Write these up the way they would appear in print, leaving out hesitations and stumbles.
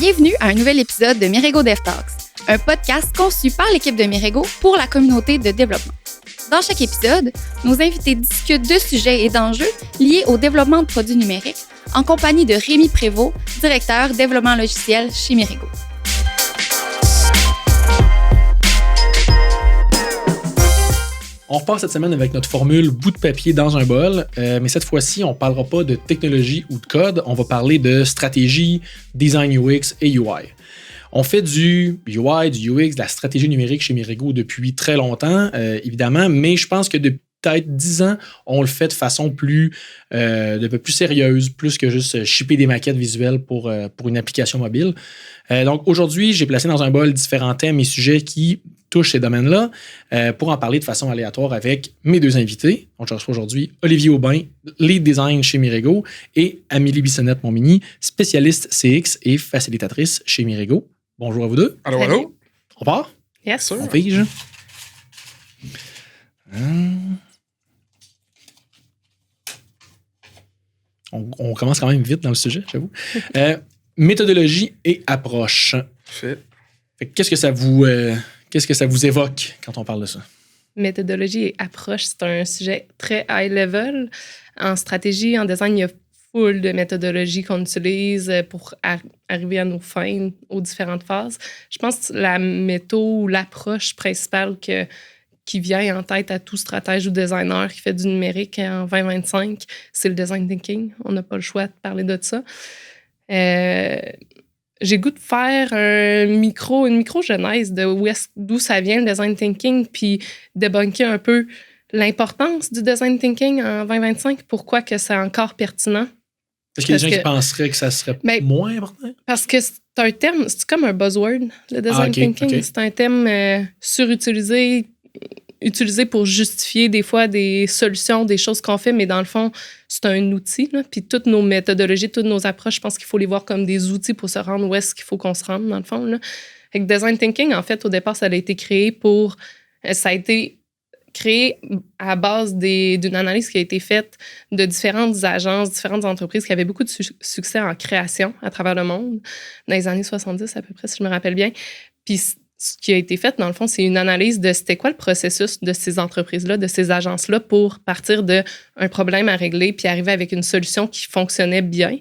Bienvenue à un nouvel épisode de Mirego Dev Talks, un podcast conçu par l'équipe de Mirego pour la communauté de développement. Dans chaque épisode, nos invités discutent de sujets et d'enjeux liés au développement de produits numériques en compagnie de Rémi Prévost, directeur développement logiciel chez Mirego. On repart cette semaine avec notre formule bout de papier dans un bol, mais cette fois-ci, on ne parlera pas de technologie ou de code, on va parler de stratégie, design UX et UI. On fait du UI, du UX, de la stratégie numérique chez Mirego depuis très longtemps, évidemment, mais je pense que depuis peut-être 10 ans, on le fait de façon plus sérieuse, plus que juste shipper des maquettes visuelles pour une application mobile. Donc aujourd'hui, j'ai placé dans un bol différents thèmes et sujets qui touchent ces domaines-là pour en parler de façon aléatoire avec mes deux invités. Donc, je reçois aujourd'hui Olivier Aubin, lead design chez Mirego, et Amélie Bissonnette-Montmigny, spécialiste CX et facilitatrice chez Mirego. Bonjour à vous deux. Allô, allô. On part? Yes, sir. On pige. On commence quand même vite dans le sujet, j'avoue. Méthodologie et approche. Fait Qu'est-ce que ça vous évoque quand on parle de ça? Méthodologie et approche, c'est un sujet très high level. En stratégie, en design, il y a full de méthodologies qu'on utilise pour arriver à nos fins aux différentes phases. Je pense que la méthode ou l'approche principale qui vient en tête à tout stratège ou designer qui fait du numérique en 2025, c'est le design thinking. On n'a pas le choix de parler de ça. J'ai goût de faire une micro-genèse d'où ça vient, le design thinking, puis débunker un peu l'importance du design thinking en 2025, pourquoi que c'est encore pertinent. Est-ce qu'il y a des gens qui penseraient que ça serait moins important? Parce que c'est un terme, c'est comme un buzzword, le design thinking. Okay. C'est un terme surutilisé, utilisé pour justifier des fois des solutions, des choses qu'on fait, mais dans le fond, c'est un outil. Là. Puis toutes nos méthodologies, toutes nos approches, je pense qu'il faut les voir comme des outils pour se rendre où est-ce qu'il faut qu'on se rende, dans le fond. Là. Fait que design thinking, en fait, au départ, ça a été créé à base d'une analyse qui a été faite de différentes agences, différentes entreprises qui avaient beaucoup de succès en création à travers le monde, dans les années 70 à peu près, si je me rappelle bien. Puis ce qui a été fait, dans le fond, c'est une analyse de c'était quoi le processus de ces entreprises-là, de ces agences-là pour partir d'un problème à régler puis arriver avec une solution qui fonctionnait bien.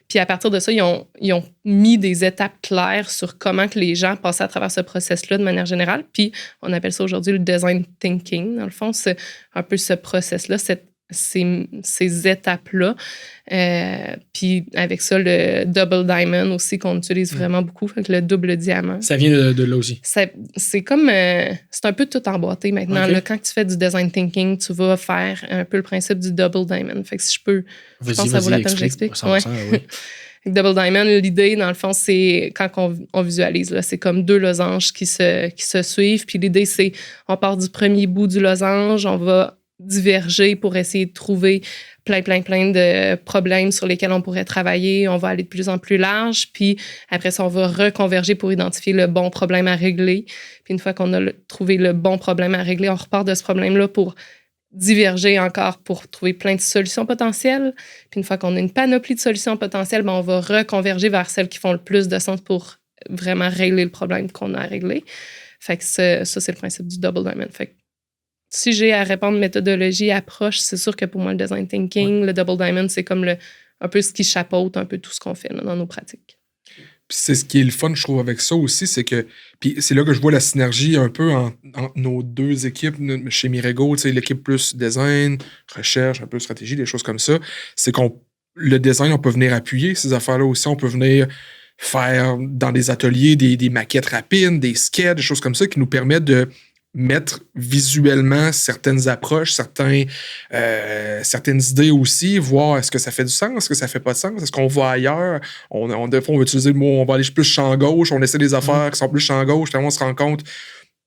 Puis à partir de ça, ils ont mis des étapes claires sur comment que les gens passaient à travers ce process-là de manière générale. Puis on appelle ça aujourd'hui le design thinking. Dans le fond, c'est un peu ce process-là, ces étapes-là. Puis avec ça, le double diamond aussi qu'on utilise vraiment beaucoup, avec le double diamant. Ça vient de là aussi. C'est comme... c'est un peu tout emboîté maintenant. Okay. Là, quand tu fais du design thinking, tu vas faire un peu le principe du double diamond. Fait que si je peux... je pense que ça vaut la peine que j'explique. Ouais. Oui. Double diamond, l'idée, dans le fond, c'est quand on visualise, là, c'est comme deux losanges qui se suivent. Puis l'idée, c'est on part du premier bout du losange, on va diverger pour essayer de trouver plein de problèmes sur lesquels on pourrait travailler. On va aller de plus en plus large, puis après ça, on va reconverger pour identifier le bon problème à régler. Puis une fois qu'on a trouvé le bon problème à régler, on repart de ce problème-là pour diverger encore pour trouver plein de solutions potentielles. Puis une fois qu'on a une panoplie de solutions potentielles, on va reconverger vers celles qui font le plus de sens pour vraiment régler le problème qu'on a à régler. Fait que ça c'est le principe du double diamond. Fait que si j'ai à répondre méthodologie, approche, c'est sûr que pour moi, le design thinking, le double diamond, c'est comme un peu ce qui chapeaute un peu tout ce qu'on fait là, dans nos pratiques. Puis c'est ce qui est le fun, je trouve, avec ça aussi, c'est que... Puis c'est là que je vois la synergie un peu entre nos deux équipes chez Mirego, tu sais, l'équipe plus design, recherche, un peu stratégie, des choses comme ça. C'est le design, on peut venir appuyer ces affaires-là aussi. On peut venir faire dans des ateliers des maquettes rapides, des sketchs, des choses comme ça qui nous permettent de mettre visuellement certaines approches, certaines idées aussi, voir est-ce que ça fait du sens, est-ce que ça fait pas de sens, est-ce qu'on va ailleurs, des fois on va utiliser le mot, on va aller plus champ gauche, on essaie des affaires qui sont plus champ gauche, on se rend compte,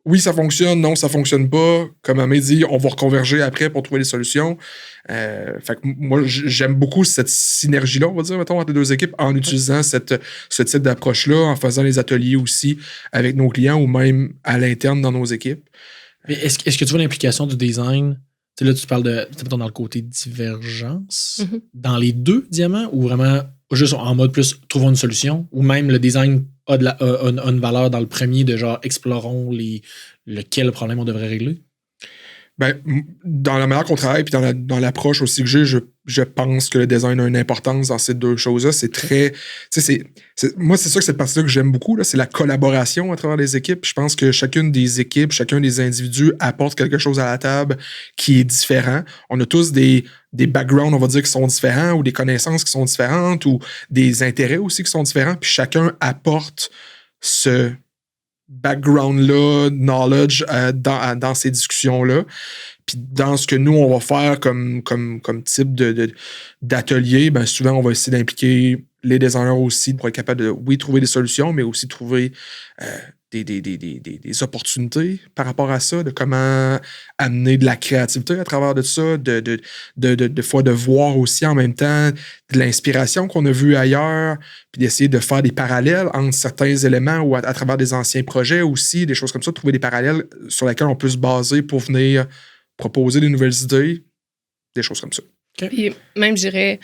oui ça fonctionne, non ça fonctionne pas, comme Amé dit, on va reconverger après pour trouver les solutions. Fait que moi j'aime beaucoup cette synergie-là, on va dire, mettons, entre les deux équipes, en utilisant ce type d'approche-là, en faisant les ateliers aussi avec nos clients ou même à l'interne dans nos équipes. Mais est-ce que tu vois l'implication du design? Tu sais, là, tu parles de, dans le côté divergence, dans les deux diamants ou vraiment pas juste en mode plus trouvons une solution, ou même le design a une valeur dans le premier de genre explorons lequel problème on devrait régler? Ben, dans la manière qu'on travaille puis dans l'approche aussi que j'ai, je pense que le design a une importance dans ces deux choses-là. C'est très... moi, c'est ça que cette partie-là que j'aime beaucoup, là, c'est la collaboration à travers les équipes. Je pense que chacune des équipes, chacun des individus apporte quelque chose à la table qui est différent. On a tous des backgrounds, on va dire, qui sont différents, ou des connaissances qui sont différentes, ou des intérêts aussi qui sont différents, puis chacun apporte ce background-là, knowledge dans ces discussions-là. Puis dans ce que nous, on va faire comme type d'atelier, ben souvent, on va essayer d'impliquer les designers aussi pour être capable de, oui, trouver des solutions, mais aussi trouver des opportunités par rapport à ça, de comment amener de la créativité à travers de ça, de voir aussi en même temps de l'inspiration qu'on a vue ailleurs, puis d'essayer de faire des parallèles entre certains éléments ou à travers des anciens projets aussi, des choses comme ça, trouver des parallèles sur lesquels on peut se baser pour venir proposer des nouvelles idées, des choses comme ça. Okay. Puis même, je dirais,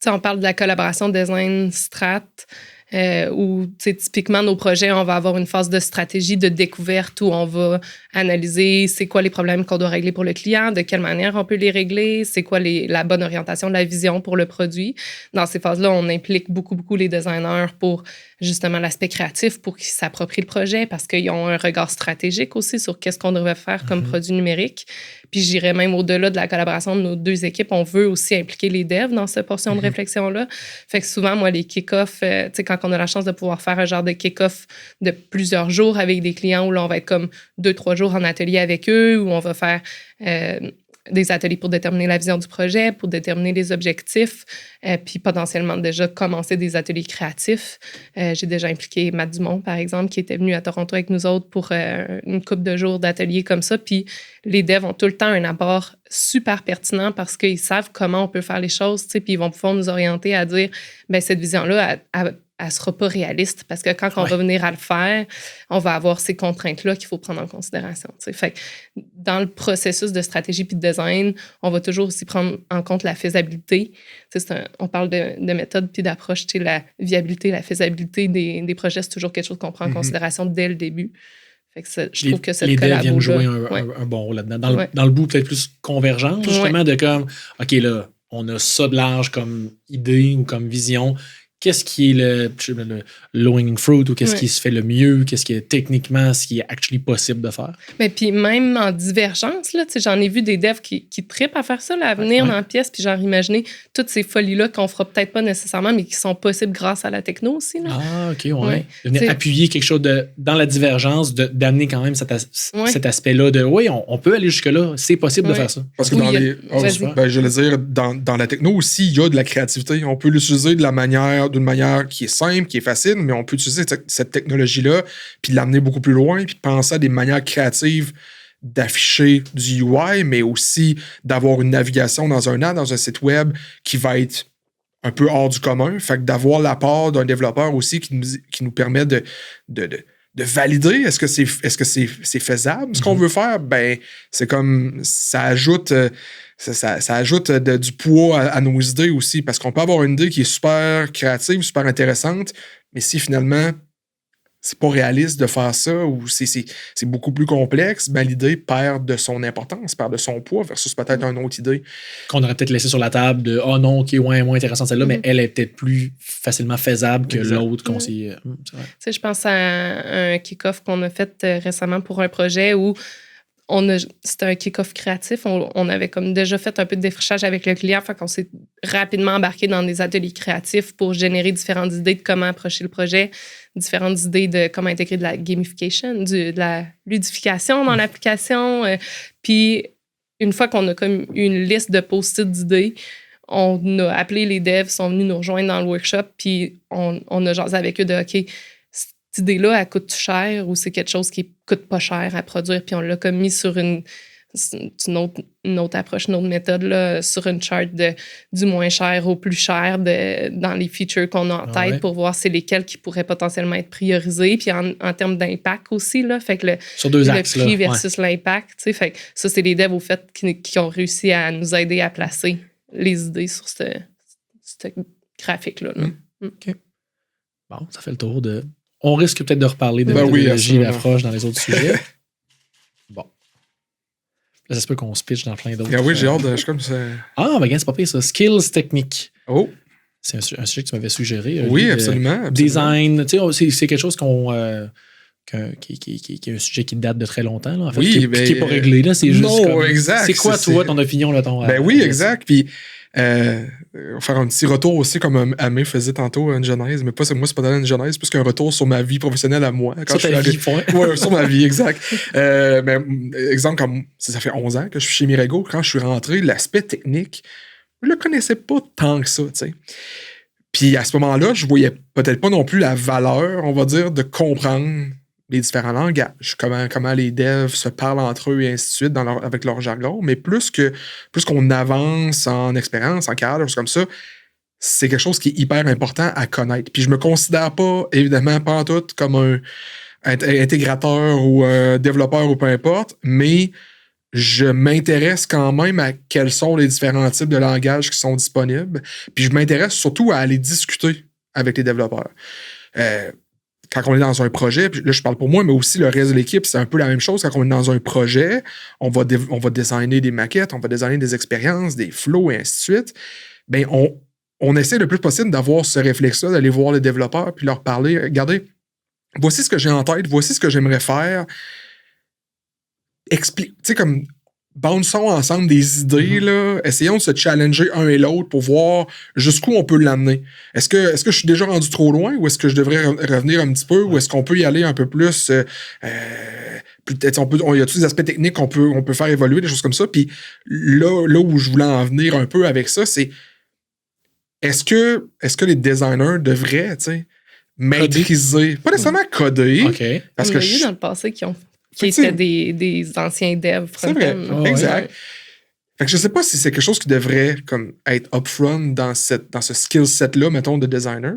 on parle de la collaboration design strat, où typiquement nos projets, on va avoir une phase de stratégie de découverte où on va analyser c'est quoi les problèmes qu'on doit régler pour le client, de quelle manière on peut les régler, c'est quoi la bonne orientation, la vision pour le produit. Dans ces phases-là, on implique beaucoup les designers pour justement l'aspect créatif, pour qu'ils s'approprient le projet parce qu'ils ont un regard stratégique aussi sur qu'est-ce qu'on devrait faire comme produit numérique. Puis j'irais même au-delà de la collaboration de nos deux équipes, on veut aussi impliquer les devs dans cette portion de réflexion-là. Fait que souvent, moi, les kick-offs, quand on a la chance de pouvoir faire un genre de kick-off de plusieurs jours avec des clients où là, on va être comme 2-3 jours en atelier avec eux, où on va faire des ateliers pour déterminer la vision du projet, pour déterminer les objectifs, puis potentiellement déjà commencer des ateliers créatifs. J'ai déjà impliqué Matt Dumont, par exemple, qui était venu à Toronto avec nous autres pour une couple de jours d'ateliers comme ça. Puis les devs ont tout le temps un apport super pertinent parce qu'ils savent comment on peut faire les choses, puis ils vont pouvoir nous orienter à dire, bien, cette vision-là, elle sera pas réaliste parce que quand on va venir à le faire, on va avoir ces contraintes-là qu'il faut prendre en considération. T'sais. Fait que dans le processus de stratégie puis de design, on va toujours aussi prendre en compte la faisabilité. On parle de méthode puis d'approche. La viabilité, la faisabilité des projets, c'est toujours quelque chose qu'on prend en considération dès le début. Fait que je trouve que cette collabo-là viennent jouer un bon rôle là-dedans. Dans le bout, peut-être plus convergent, justement, de comme, OK, là, on a ça de large comme idée ou comme vision. Qu'est-ce qui est le low-hanging fruit ou qu'est-ce qui se fait le mieux, qu'est-ce qui est techniquement, ce qui est actually possible de faire. Mais puis même en divergence, là, j'en ai vu des devs qui trippent à faire ça, là, à venir dans la pièce, puis genre imaginer toutes ces folies-là qu'on fera peut-être pas nécessairement, mais qui sont possibles grâce à la techno aussi. Là. Ah, OK, ouais. De venir appuyer quelque chose dans la divergence, d'amener quand même cet aspect-là de oui, on peut aller jusque-là, c'est possible de faire ça. Parce que j'allais dire, dans la techno aussi, il y a de la créativité. On peut l'utiliser d'une manière qui est simple, qui est facile, mais on peut utiliser cette technologie-là puis l'amener beaucoup plus loin puis penser à des manières créatives d'afficher du UI, mais aussi d'avoir une navigation dans un site web qui va être un peu hors du commun. Fait que d'avoir l'apport d'un développeur aussi qui nous permet de valider est-ce que c'est faisable ce qu'on veut faire. Ben c'est comme ça ajoute du poids à nos idées aussi, parce qu'on peut avoir une idée qui est super créative, super intéressante, mais si finalement c'est pas réaliste de faire ça ou c'est beaucoup plus complexe, ben l'idée perd de son importance, perd de son poids versus peut-être une autre idée. Qu'on aurait peut-être laissé sur la table de « Ah non, OK, ouais, moins intéressante celle-là, mais elle est peut-être plus facilement faisable que l'autre qu'on s'est... » Je pense à un kick-off qu'on a fait récemment pour un projet où c'était un kick-off créatif. On avait comme déjà fait un peu de défrichage avec le client, fait qu'on s'est rapidement embarqué dans des ateliers créatifs pour générer différentes idées de comment approcher le projet, différentes idées de comment intégrer de la gamification, de la ludification dans l'application. Puis, une fois qu'on a comme une liste de post-it d'idées, on a appelé les devs, sont venus nous rejoindre dans le workshop, puis on a jasé avec eux de « OK, cette idée-là, elle coûte cher ou c'est quelque chose qui coûte pas cher à produire? » Puis on l'a comme mis sur une autre approche, une autre méthode, là, sur une chart du moins cher au plus cher dans les features qu'on a en tête pour voir c'est lesquels qui pourraient potentiellement être priorisés. Puis en termes d'impact aussi, là, fait que sur deux axes, le prix versus l'impact. Fait que ça, c'est les devs au fait qui ont réussi à nous aider à placer les idées sur ce graphique-là. OK. Bon, ça fait le tour de... On risque peut-être de reparler de Ben oui, méthodologie et absolument. d'approche dans les autres sujets. Bon. Là, ça se peut qu'on se pitch dans plein d'autres. Ah oui, j'ai hâte. Je suis comme ça. Ah, ben, regarde, c'est pas pire, ça. Skills techniques. Oh, C'est un sujet que tu m'avais suggéré. oui, Olivier, absolument. Design. Tu sais, c'est quelque chose qui est un sujet qui date de très longtemps, là, en fait, Oui, qui ben, n'est pas réglé. Là, c'est juste non, comme, exact, c'est quoi, c'est- toi, ton opinion là-dedans? Ben oui, exact. Puis, on va faire un petit retour aussi, comme Amé faisait tantôt, une genèse. Mais moi, c'est pas dans une genèse, plus qu'un retour sur ma vie professionnelle à moi. Sur ta vie, point. Ouais, sur ma vie, exact. Mais, exemple, comme ça fait 11 ans que je suis chez Mirego. Quand je suis rentré, l'aspect technique, je le connaissais pas tant que ça, tu sais. Puis à ce moment-là, je voyais peut-être pas non plus la valeur, on va dire, de comprendre les différents langages, comment les devs se parlent entre eux et ainsi de suite avec leur jargon. Mais plus qu'on avance en expérience, en carrière, des choses comme ça, c'est quelque chose qui est hyper important à connaître. Puis je me considère pas, évidemment, pas en tout comme un intégrateur ou un développeur ou peu importe, mais je m'intéresse quand même à quels sont les différents types de langages qui sont disponibles. Puis je m'intéresse surtout à aller discuter avec les développeurs. Quand on est dans un projet, puis là je parle pour moi, mais aussi le reste de l'équipe, c'est un peu la même chose. Quand on est dans un projet, on va designer des maquettes, on va designer des expériences, des flows et ainsi de suite. Bien, on essaie le plus possible d'avoir ce réflexe-là, d'aller voir les développeurs puis leur parler. Regardez, voici ce que j'ai en tête, voici ce que j'aimerais faire. Tu sais, comme, bounçons ensemble des idées, là. Essayons de se challenger un et l'autre pour voir jusqu'où on peut l'amener. Est-ce que je suis déjà rendu trop loin ou est-ce que je devrais revenir un petit peu ou est-ce qu'on peut y aller un peu plus? Peut-être il y a tous des aspects techniques qu'on peut faire évoluer, des choses comme ça. Puis là où je voulais en venir un peu avec ça, c'est est-ce que les designers devraient, tu sais, maîtriser, pas nécessairement coder, OK. parce Il que y a eu dans le passé qui étaient des anciens devs c'est vrai, front-end. Oh, exact. ouais. Fait que je sais pas si c'est quelque chose qui devrait comme être upfront dans ce skill set-là, mettons, de designer,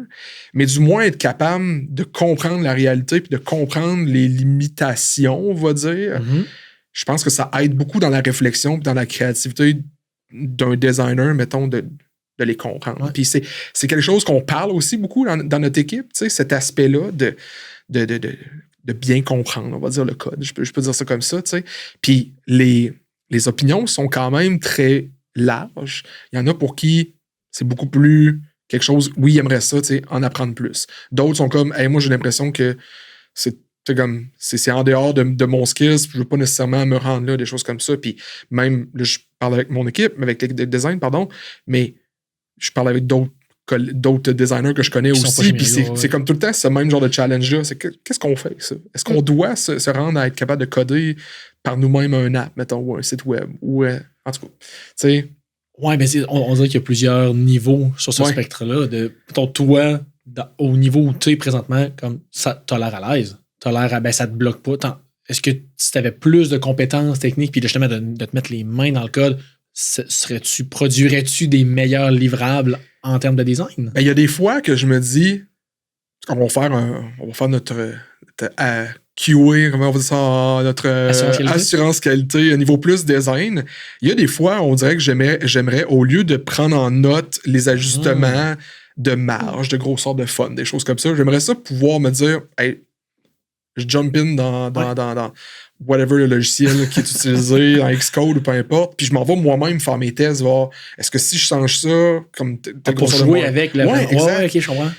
mais du moins être capable de comprendre la réalité puis de comprendre les limitations, on va dire. Mhm. Je pense que ça aide beaucoup dans la réflexion puis dans la créativité d'un designer, mettons, de les comprendre. Ouais. Puis c'est quelque chose qu'on parle aussi beaucoup dans notre équipe, tu sais, cet aspect-là de bien comprendre, on va dire, le code. Je peux dire ça comme ça, tu sais. Puis les opinions sont quand même très larges. Il y en a pour qui c'est beaucoup plus quelque chose, oui, ils aimeraient ça, tu sais, en apprendre plus. D'autres sont comme, hey, moi, j'ai l'impression que c'est en dehors de mon skills, je veux pas nécessairement me rendre là, des choses comme ça. Puis même, là, je parle avec mon équipe, avec l'équipe de design, pardon, mais je parle avec d'autres designers que je connais Qui sont aussi, pas puis chez Mirego, c'est comme tout le temps ce même genre de challenge-là. C'est qu'est-ce qu'on fait avec ça? Est-ce qu'on doit se rendre à être capable de coder par nous-mêmes un app, mettons, ou un site web? Ou, en tout cas, tu sais... Ouais, mais on dirait qu'il y a plusieurs niveaux sur ce Ouais. spectre-là. Mettons, toi, au niveau où tu es présentement, comme ça, t'as l'air à l'aise. T'as l'air à, ben, ça te bloque pas. Est-ce que si t'avais plus de compétences techniques puis justement de te mettre les mains dans le code, produirais-tu des meilleurs livrables en termes de design? Ben, il y a des fois que je me dis, on va faire notre QA, comment on va dire ça, notre assurance qualité, niveau plus design. Il y a des fois, on dirait que j'aimerais, au lieu de prendre en note les ajustements de marge, de grosseur de fun, des choses comme ça, j'aimerais ça pouvoir me dire, hey, je jump in dans whatever le logiciel qui est utilisé, dans Xcode ou peu importe, puis je m'en vais moi-même faire mes tests, voir est-ce que si je change ça, comme pour jouer avec le... Ouais, exact. OK, je comprends.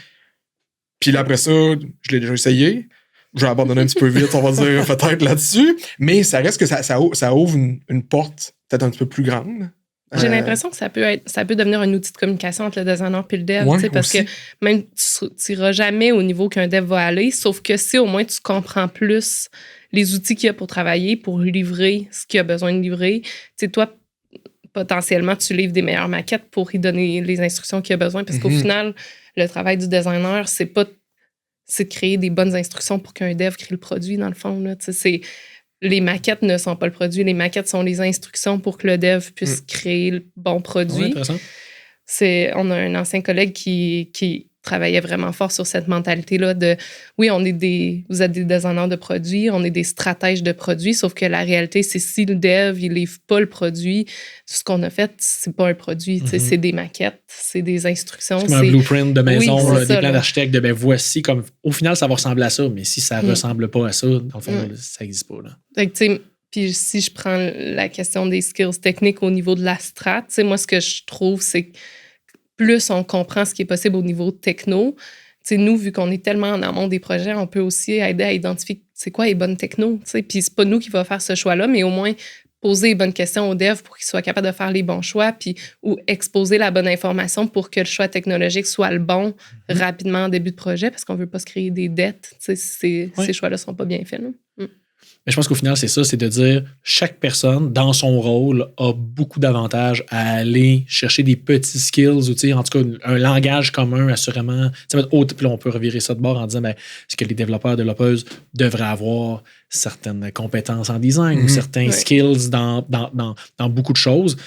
Puis là, après ça, je l'ai déjà essayé. Je vais abandonner un petit peu vite, on va dire, peut-être là-dessus. Mais ça reste que ça ouvre une porte peut-être un petit peu plus grande. J'ai l'impression que ça peut devenir un outil de communication entre le designer et le dev, Ouais, parce aussi. que même tu n'iras jamais au niveau qu'un dev va aller, sauf que si au moins tu comprends plus les outils qu'il y a pour travailler, pour livrer ce qu'il a besoin de livrer, tu sais, toi, potentiellement, tu livres des meilleures maquettes pour lui donner les instructions qu'il a besoin, parce qu'au final, le travail du designer, c'est de créer des bonnes instructions pour qu'un dev crée le produit, dans le fond. Là. Les maquettes ne sont pas le produit. Les maquettes sont les instructions pour que le dev puisse créer le bon produit. Ouais, intéressant. On a un ancien collègue qui travaillait vraiment fort sur cette mentalité-là de oui, vous êtes des designers de produits, on est des stratèges de produits, sauf que la réalité, c'est si le dev, il livre pas le produit, tout ce qu'on a fait, c'est pas un produit, c'est des maquettes, c'est des instructions. C'est comme un blueprint de maison, oui, des plans d'architecte de voici, comme au final, ça va ressembler à ça, mais si ça ressemble pas à ça, dans le fond, ça n'existe pas. Là. Fait que, puis si je prends la question des skills techniques au niveau de la strat, moi, ce que je trouve, c'est que plus on comprend ce qui est possible au niveau techno, nous, vu qu'on est tellement en amont des projets, on peut aussi aider à identifier c'est quoi les bonnes technos. Puis c'est pas nous qui va faire ce choix-là, mais au moins poser les bonnes questions aux devs pour qu'ils soient capables de faire les bons choix, puis ou exposer la bonne information pour que le choix technologique soit le bon rapidement en début de projet, parce qu'on veut pas se créer des dettes si ces choix-là sont pas bien faits. Mais je pense qu'au final, c'est ça, c'est de dire chaque personne, dans son rôle, a beaucoup d'avantages à aller chercher des petits skills ou, en tout cas, un langage commun, assurément. Puis là, on peut revirer ça de bord en disant, c'est que les développeuses devraient avoir certaines compétences en design ou certains skills dans beaucoup de choses.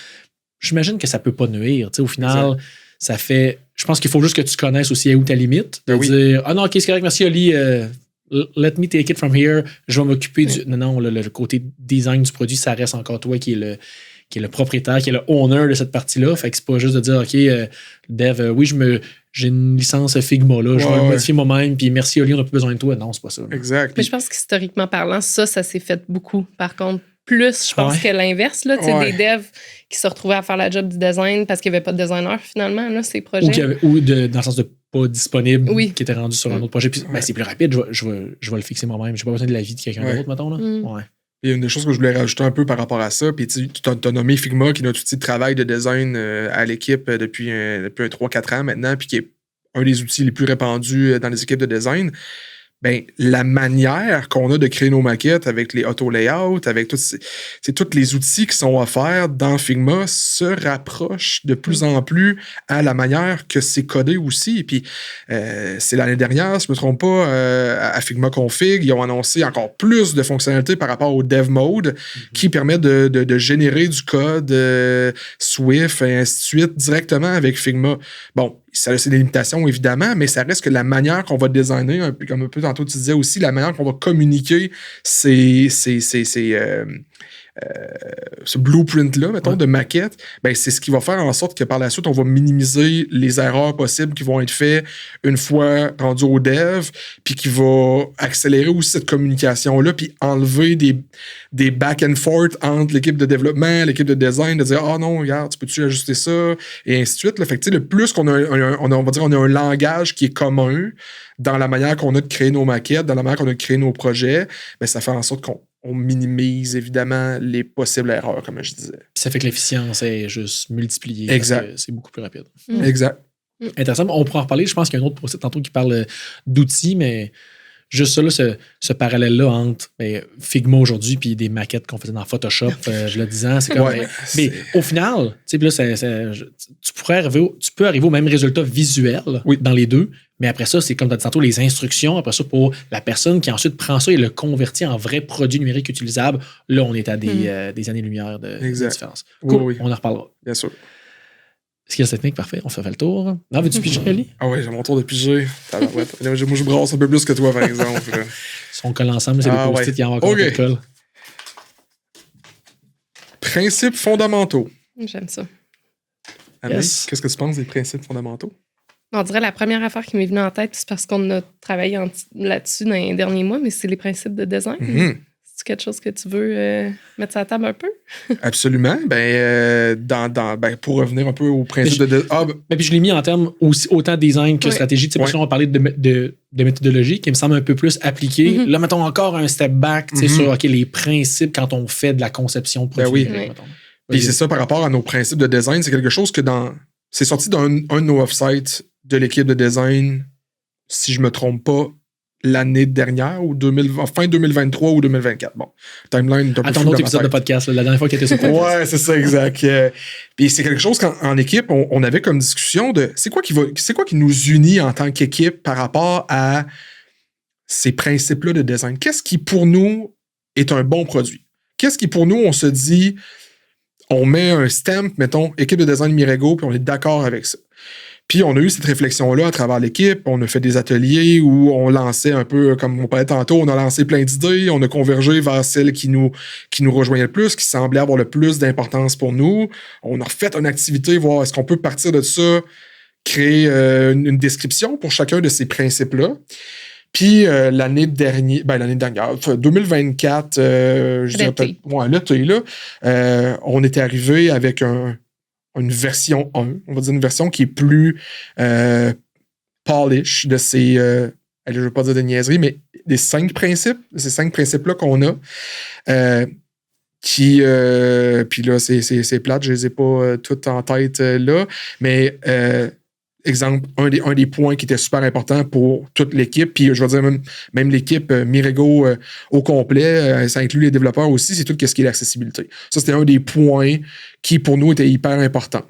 J'imagine que ça peut pas nuire. Au final, ça fait... Je pense qu'il faut juste que tu connaisses aussi où ta limite. De dire, ah non, OK, c'est correct, merci, Oli. Let me take it from here. Je vais m'occuper du... Non, le côté design du produit, ça reste encore toi qui est le propriétaire, qui est le owner de cette partie-là. Fait que c'est pas juste de dire, OK, dev, oui, j'ai une licence Figma, là, je vais le modifier moi-même, puis merci, Oli, on n'a plus besoin de toi. Non, c'est pas ça. Là. Exact. Mais je pense qu'historiquement parlant, ça s'est fait beaucoup. Par contre, plus, je pense que l'inverse, là, des devs qui se retrouvaient à faire la job du design parce qu'il n'y avait pas de designer, finalement, là, ces projets. Dans le sens de pas disponible, qui était rendu sur un autre projet. Puis, c'est plus rapide, je vais le fixer moi-même. J'ai pas besoin de l'avis de quelqu'un d'autre, mettons. Là. Il y a une des choses que je voulais rajouter un peu par rapport à ça. Puis tu as nommé Figma, qui est notre outil de travail de design à l'équipe depuis 3-4 ans maintenant, puis qui est un des outils les plus répandus dans les équipes de design. La manière qu'on a de créer nos maquettes avec les auto-layouts, avec tous les outils qui sont offerts dans Figma se rapprochent de plus en plus à la manière que c'est codé aussi. Et puis, c'est l'année dernière, si je ne me trompe pas, à Figma Config, ils ont annoncé encore plus de fonctionnalités par rapport au Dev Mode qui permet de générer du code Swift et ainsi de suite directement avec Figma. Bon, ça a ses limitations, évidemment, mais ça reste que la manière qu'on va designer, comme un peu tantôt tu disais aussi, la manière qu'on va communiquer ce blueprint-là, mettons, de maquette, c'est ce qui va faire en sorte que par la suite, on va minimiser les erreurs possibles qui vont être faites une fois rendu au dev, puis qui va accélérer aussi cette communication-là, puis enlever des back and forth entre l'équipe de développement, l'équipe de design, de dire « Ah non, regarde, tu peux-tu ajuster ça? » et ainsi de suite. Là. Fait que, le plus qu'on a on va dire on a un langage qui est commun dans la manière qu'on a de créer nos maquettes, dans la manière qu'on a de créer nos projets, ça fait en sorte qu'on minimise évidemment les possibles erreurs, comme je disais. Ça fait que l'efficience est juste multipliée. Exact. C'est beaucoup plus rapide. Exact. Intéressant. On pourra en reparler. Je pense qu'il y a un autre procès tantôt qui parle d'outils, mais juste ça, là, ce parallèle-là entre Figma aujourd'hui puis des maquettes qu'on faisait dans Photoshop, je le disais, c'est comme... mais au final, tu peux arriver au même résultat visuel dans les deux, mais après ça, c'est comme tu as dit tantôt, les instructions, après ça, pour la personne qui ensuite prend ça et le convertit en vrai produit numérique utilisable, là, on est à des années-lumière de différence. Cool, oui. On en reparlera. Bien sûr. Skill technique, parfait. On se fait le tour. Non, veux-tu piger, Oli? Ah oui, j'ai mon tour de piger. Moi, je brasse un peu plus que toi, par exemple. Si on colle ensemble, c'est le post-it qui en va encore de colle. Principes fondamentaux. J'aime ça. Amélie, qu'est-ce que tu penses des principes fondamentaux? On dirait la première affaire qui m'est venue en tête, c'est parce qu'on a travaillé là-dessus dans les derniers mois, mais c'est les principes de design. C'est quelque chose que tu veux mettre sur la table un peu? Absolument. Pour revenir un peu au principe de design. Puis je l'ai mis en termes aussi, autant design que stratégie. Parce que on va parler de méthodologie qui me semble un peu plus appliquée. Là, mettons encore un step back sur les principes quand on fait de la conception de produit. Puis c'est ça, par rapport à nos principes de design, c'est quelque chose que c'est sorti d'un de nos off-sites de l'équipe de design, si je me trompe pas, l'année dernière, ou fin 2023 ou 2024. Bon, timeline est un peu ton autre épisode de podcast, la dernière fois qu'il était sur le podcast. Ouais, c'est ça, exact. Puis c'est quelque chose qu'en équipe, on avait comme discussion de c'est quoi qui nous unit en tant qu'équipe par rapport à ces principes-là de design? Qu'est-ce qui, pour nous, est un bon produit? Qu'est-ce qui, pour nous, on se dit, on met un stamp, mettons, équipe de design Mirego, puis on est d'accord avec ça. Puis on a eu cette réflexion-là à travers l'équipe. On a fait des ateliers où on lançait un peu, comme on parlait tantôt, on a lancé plein d'idées, on a convergé vers celles qui nous rejoignaient le plus, qui semblaient avoir le plus d'importance pour nous. On a refait une activité, voir est-ce qu'on peut partir de ça, créer une description pour chacun de ces principes-là. Puis l'année dernière, 2024, je dirais peut-être, l'été, là, on était arrivé avec une version 1, on va dire une version qui est plus polish de ces, je ne veux pas dire de niaiserie, mais des 5 principes, ces 5 principes-là qu'on a, puis là, c'est plate, je les ai pas toutes en tête là, mais exemple, un des points qui était super important pour toute l'équipe, puis je vais dire même l'équipe Mirego au complet, ça inclut les développeurs aussi, c'est tout ce qui est l'accessibilité. Ça, c'était un des points qui, pour nous, était hyper important.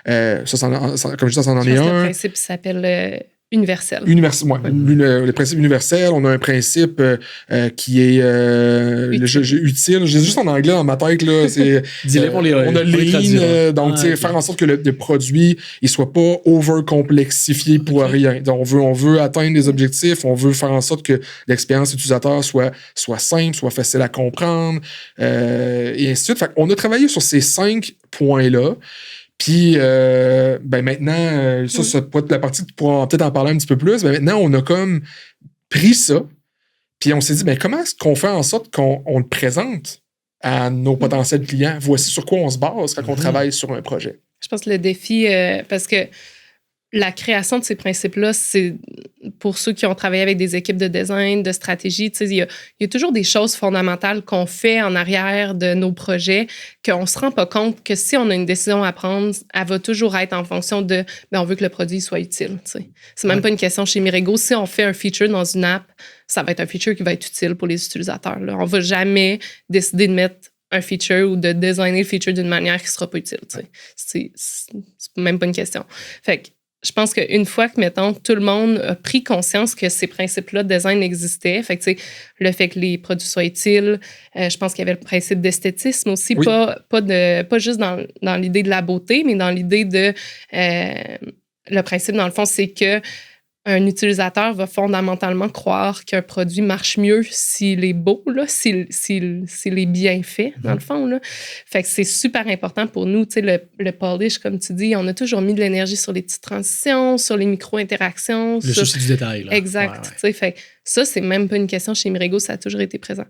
Comme je dis, ça en est un. Le principe s'appelle universel. Le principe universel, on a un principe qui est utile. J'ai juste en anglais dans ma tête, là, c'est on a lean, donc faire en sorte que le produit il soit pas over-complexifié pour rien. Donc, on veut atteindre des objectifs, on veut faire en sorte que l'expérience utilisateur soit simple, soit facile à comprendre, et ainsi de suite. Fait qu'on a travaillé sur ces 5 points-là. Puis, maintenant, ça peut être la partie que tu pourras peut-être en parler un petit peu plus. Mais maintenant, on a comme pris ça, puis on s'est dit, comment est-ce qu'on fait en sorte qu'on le présente à nos potentiels clients? Voici sur quoi on se base quand on travaille sur un projet. Je pense que le défi, parce que la création de ces principes-là, c'est pour ceux qui ont travaillé avec des équipes de design, de stratégie, il y a toujours des choses fondamentales qu'on fait en arrière de nos projets qu'on ne se rend pas compte que si on a une décision à prendre, elle va toujours être en fonction de on veut que le produit soit utile. T'sais. C'est même pas une question chez Mirego. Si on fait un feature dans une app, ça va être un feature qui va être utile pour les utilisateurs. Là. On ne va jamais décider de mettre un feature ou de designer le feature d'une manière qui ne sera pas utile. C'est même pas une question. Fait que je pense qu'une fois que, mettons, tout le monde a pris conscience que ces principes-là de design existaient, fait que, le fait que les produits soient utiles, je pense qu'il y avait le principe d'esthétisme aussi, oui. pas juste dans l'idée de la beauté, mais dans l'idée de... le principe, dans le fond, c'est que un utilisateur va fondamentalement croire qu'un produit marche mieux s'il est beau, là, s'il est bien fait, dans le fond. Là. Fait que c'est super important pour nous. Le polish, comme tu dis, on a toujours mis de l'énergie sur les petites transitions, sur les micro-interactions. Le souci du détail. Là. Exact. Ouais. Fait que ça, c'est même pas une question chez Mirego, ça a toujours été présent.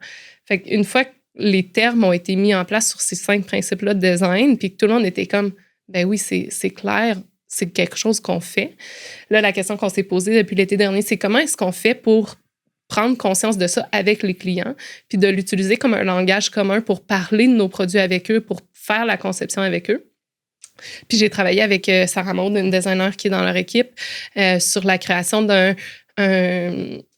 Fait qu'une fois que les termes ont été mis en place sur ces 5 principes-là de design, puis que tout le monde était comme, oui, c'est clair, c'est quelque chose qu'on fait. Là, la question qu'on s'est posée depuis l'été dernier, c'est comment est-ce qu'on fait pour prendre conscience de ça avec les clients, puis de l'utiliser comme un langage commun pour parler de nos produits avec eux, pour faire la conception avec eux. Puis j'ai travaillé avec Sarah Maud, une designer qui est dans leur équipe, sur la création d'un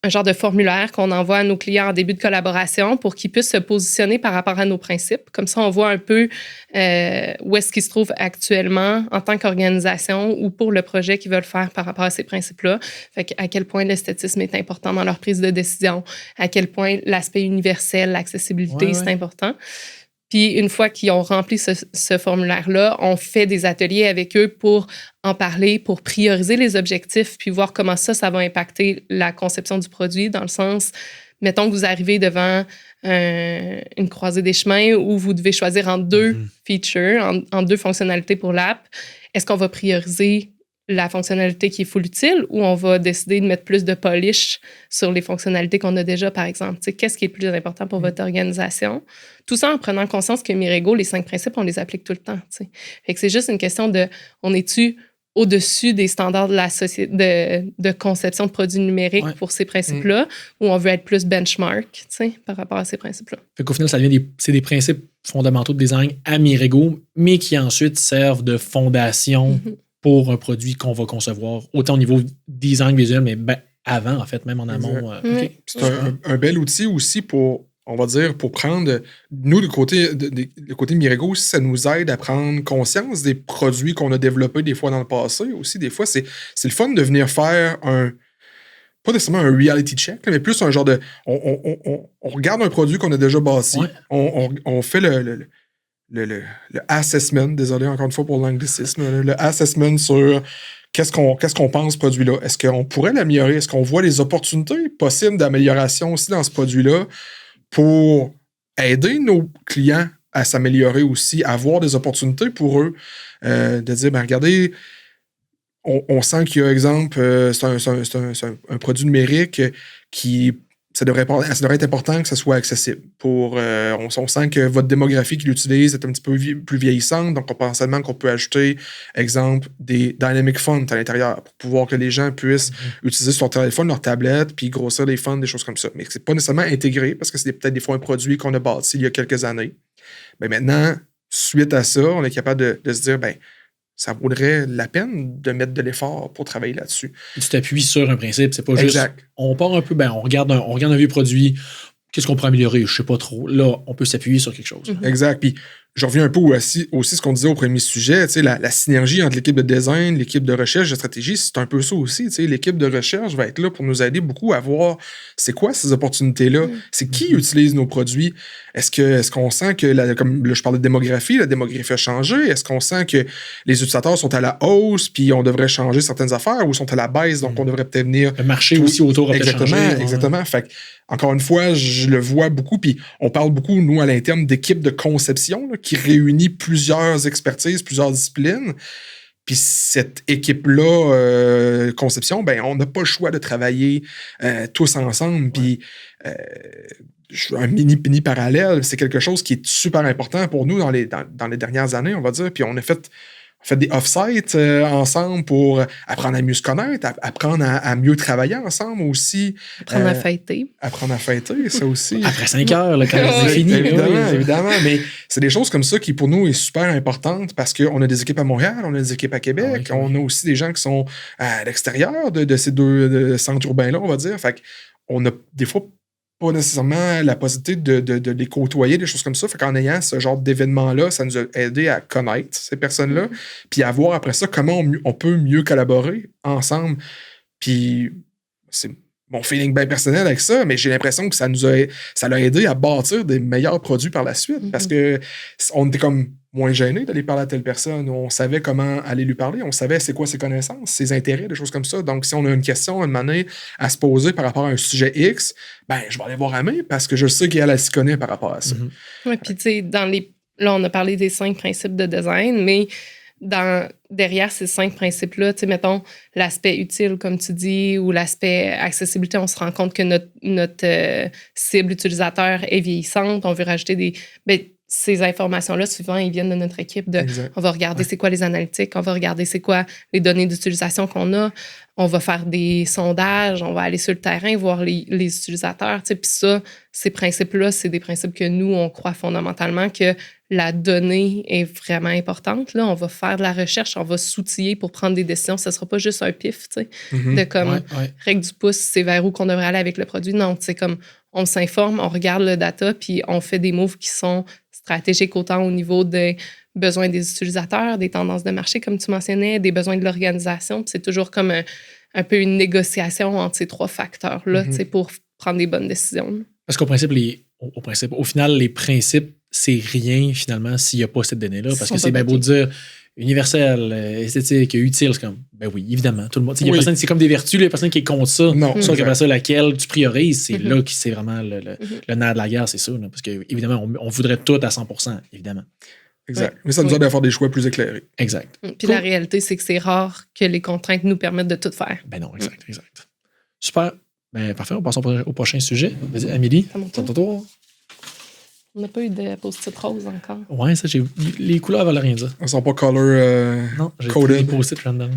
genre de formulaire qu'on envoie à nos clients en début de collaboration pour qu'ils puissent se positionner par rapport à nos principes. Comme ça, on voit un peu où est-ce qu'ils se trouvent actuellement en tant qu'organisation ou pour le projet qu'ils veulent faire par rapport à ces principes-là. Fait à quel point l'esthétisme est important dans leur prise de décision, à quel point l'aspect universel, l'accessibilité, c'est important. Puis, une fois qu'ils ont rempli ce formulaire-là, on fait des ateliers avec eux pour en parler, pour prioriser les objectifs, puis voir comment ça va impacter la conception du produit, dans le sens, mettons que vous arrivez devant une croisée des chemins où vous devez choisir entre 2 features, en 2 fonctionnalités pour l'app. Est-ce qu'on va prioriser la fonctionnalité qui est full utile ou on va décider de mettre plus de polish sur les fonctionnalités qu'on a déjà, par exemple? T'sais, qu'est-ce qui est le plus important pour votre organisation? Tout ça en prenant conscience que Mirego, les 5 principes, on les applique tout le temps. T'sais. Fait que c'est juste une question de, on est-tu au-dessus des standards de la de conception de produits numériques pour ces principes-là, ou on veut être plus benchmark par rapport à ces principes-là? Fait qu'au final, c'est des principes fondamentaux de design à Mirego, mais qui ensuite servent de fondation pour un produit qu'on va concevoir, autant au niveau design visuel, mais avant, en fait, même en amont. C'est un bel outil aussi pour, on va dire, pour prendre... Nous, le côté Mirego, ça nous aide à prendre conscience des produits qu'on a développés des fois dans le passé. Aussi, des fois, c'est le fun de venir faire pas nécessairement un reality check, mais plus un genre de... On regarde un produit qu'on a déjà bâti, on fait le assessment, désolé encore une fois pour l'anglicisme, le assessment sur qu'est-ce qu'on pense de ce produit-là? Est-ce qu'on pourrait l'améliorer? Est-ce qu'on voit les opportunités possibles d'amélioration aussi dans ce produit-là pour aider nos clients à s'améliorer aussi, à avoir des opportunités pour eux, de dire, ben regardez, on sent qu'il y a, exemple, c'est un produit numérique qui... Ça devrait être important que ça soit accessible. On sent que votre démographie qui l'utilise est un petit peu plus vieillissante, donc on pense seulement qu'on peut ajouter, exemple, des dynamic fonts à l'intérieur pour pouvoir que les gens puissent utiliser sur leur téléphone, leur tablette, puis grossir les fonts, des choses comme ça. Mais c'est pas nécessairement intégré parce que c'est peut-être des fois un produit qu'on a bâti il y a quelques années. Mais maintenant, suite à ça, on est capable de se dire, ben ça vaudrait la peine de mettre de l'effort pour travailler là-dessus. Et tu t'appuies sur un principe, c'est pas exact. Juste... On part un peu, on regarde un vieux produit, qu'est-ce qu'on pourrait améliorer? Je sais pas trop. Là, on peut s'appuyer sur quelque chose. Exact. Puis je reviens un peu aussi ce qu'on disait au premier sujet, la synergie entre l'équipe de design, l'équipe de recherche, de stratégie, c'est un peu ça aussi. L'équipe de recherche va être là pour nous aider beaucoup à voir c'est quoi ces opportunités-là, c'est qui utilise nos produits. Est-ce qu'on sent que, comme là, je parlais de démographie, la démographie a changé? Est-ce qu'on sent que les utilisateurs sont à la hausse puis on devrait changer certaines affaires ou sont à la baisse, donc on devrait peut-être venir... Le marché aussi autour a peut-être changé. Exactement. Fait que, encore une fois, je le vois beaucoup, puis on parle beaucoup, nous, à l'interne, d'équipe de conception là, qui réunit plusieurs expertises, plusieurs disciplines. Puis cette équipe-là, conception, ben on n'a pas le choix de travailler tous ensemble. Puis un mini parallèle, c'est quelque chose qui est super important pour nous dans les dernières années, on va dire. Puis on a fait des off-sites ensemble pour apprendre à mieux se connaître, apprendre à mieux travailler ensemble aussi. Apprendre à fêter. Apprendre à fêter, ça aussi. Après 5 heures, là, quand c'est fini. Évidemment. Mais c'est des choses comme ça qui, pour nous, est super importante parce qu'on a des équipes à Montréal, on a des équipes à Québec, on a aussi des gens qui sont à l'extérieur de ces deux centres urbains-là, on va dire. Fait qu'on a des fois pas nécessairement la possibilité de les côtoyer, des choses comme ça. Fait qu'en ayant ce genre d'événement-là, ça nous a aidé à connaître ces personnes-là, puis à voir après ça comment on peut mieux collaborer ensemble. Puis c'est mon feeling bien personnel avec ça, mais j'ai l'impression que ça l'a aidé à bâtir des meilleurs produits par la suite, parce que on était comme moins gêné d'aller parler à telle personne. On savait comment aller lui parler. On savait c'est quoi ses connaissances, ses intérêts, des choses comme ça. Donc, si on a une question, une manière à se poser par rapport à un sujet X, ben je vais aller voir Amé parce que je sais qu'elle s'y connaît par rapport à ça. Oui, puis tu sais, là, on a parlé des 5 principes de design, mais derrière ces 5 principes-là, tu sais, mettons, l'aspect utile, comme tu dis, ou l'aspect accessibilité, on se rend compte que notre cible utilisateur est vieillissante. On veut rajouter ces informations-là, souvent, ils viennent de notre équipe. On va regarder c'est quoi les analytiques, on va regarder c'est quoi les données d'utilisation qu'on a, on va faire des sondages, on va aller sur le terrain, voir les utilisateurs. Puis ça, ces principes-là, c'est des principes que nous, on croit fondamentalement que la donnée est vraiment importante. Là, on va faire de la recherche, on va s'outiller pour prendre des décisions. Ce ne sera pas juste un pif, de comme règle du pouce, c'est vers où qu'on devrait aller avec le produit. Non, c'est comme on s'informe, on regarde le data, puis on fait des moves qui sont stratégiques autant au niveau des besoins des utilisateurs, des tendances de marché, comme tu mentionnais, des besoins de l'organisation. Puis c'est toujours comme un peu une négociation entre ces 3 facteurs-là pour prendre des bonnes décisions. Parce qu'au principe, au final, les principes, c'est rien finalement s'il n'y a pas cette donnée-là. Parce que c'est bien beau de dire universel, esthétique, utile, c'est comme, ben oui, évidemment, tout le monde. Il y a personne, c'est comme des vertus, les personnes qui est contre ça. Non. Sauf qu'après ça, laquelle tu priorises, c'est là que c'est vraiment le nerf de la guerre, c'est ça. Là, parce que évidemment, on voudrait tout à 100%, évidemment. Exact. Mais ça nous aide à faire des choix plus éclairés. Exact. Puis la réalité, c'est que c'est rare que les contraintes nous permettent de tout faire. Ben non, exact. Super. Ben parfait, on passe au prochain sujet. Vas-y, Amélie, ton tour. On n'a pas eu de post-it rose encore. Ouais, ça, les couleurs veulent rien dire. Elles ne sont pas color non, j'ai coded. Des post-it random.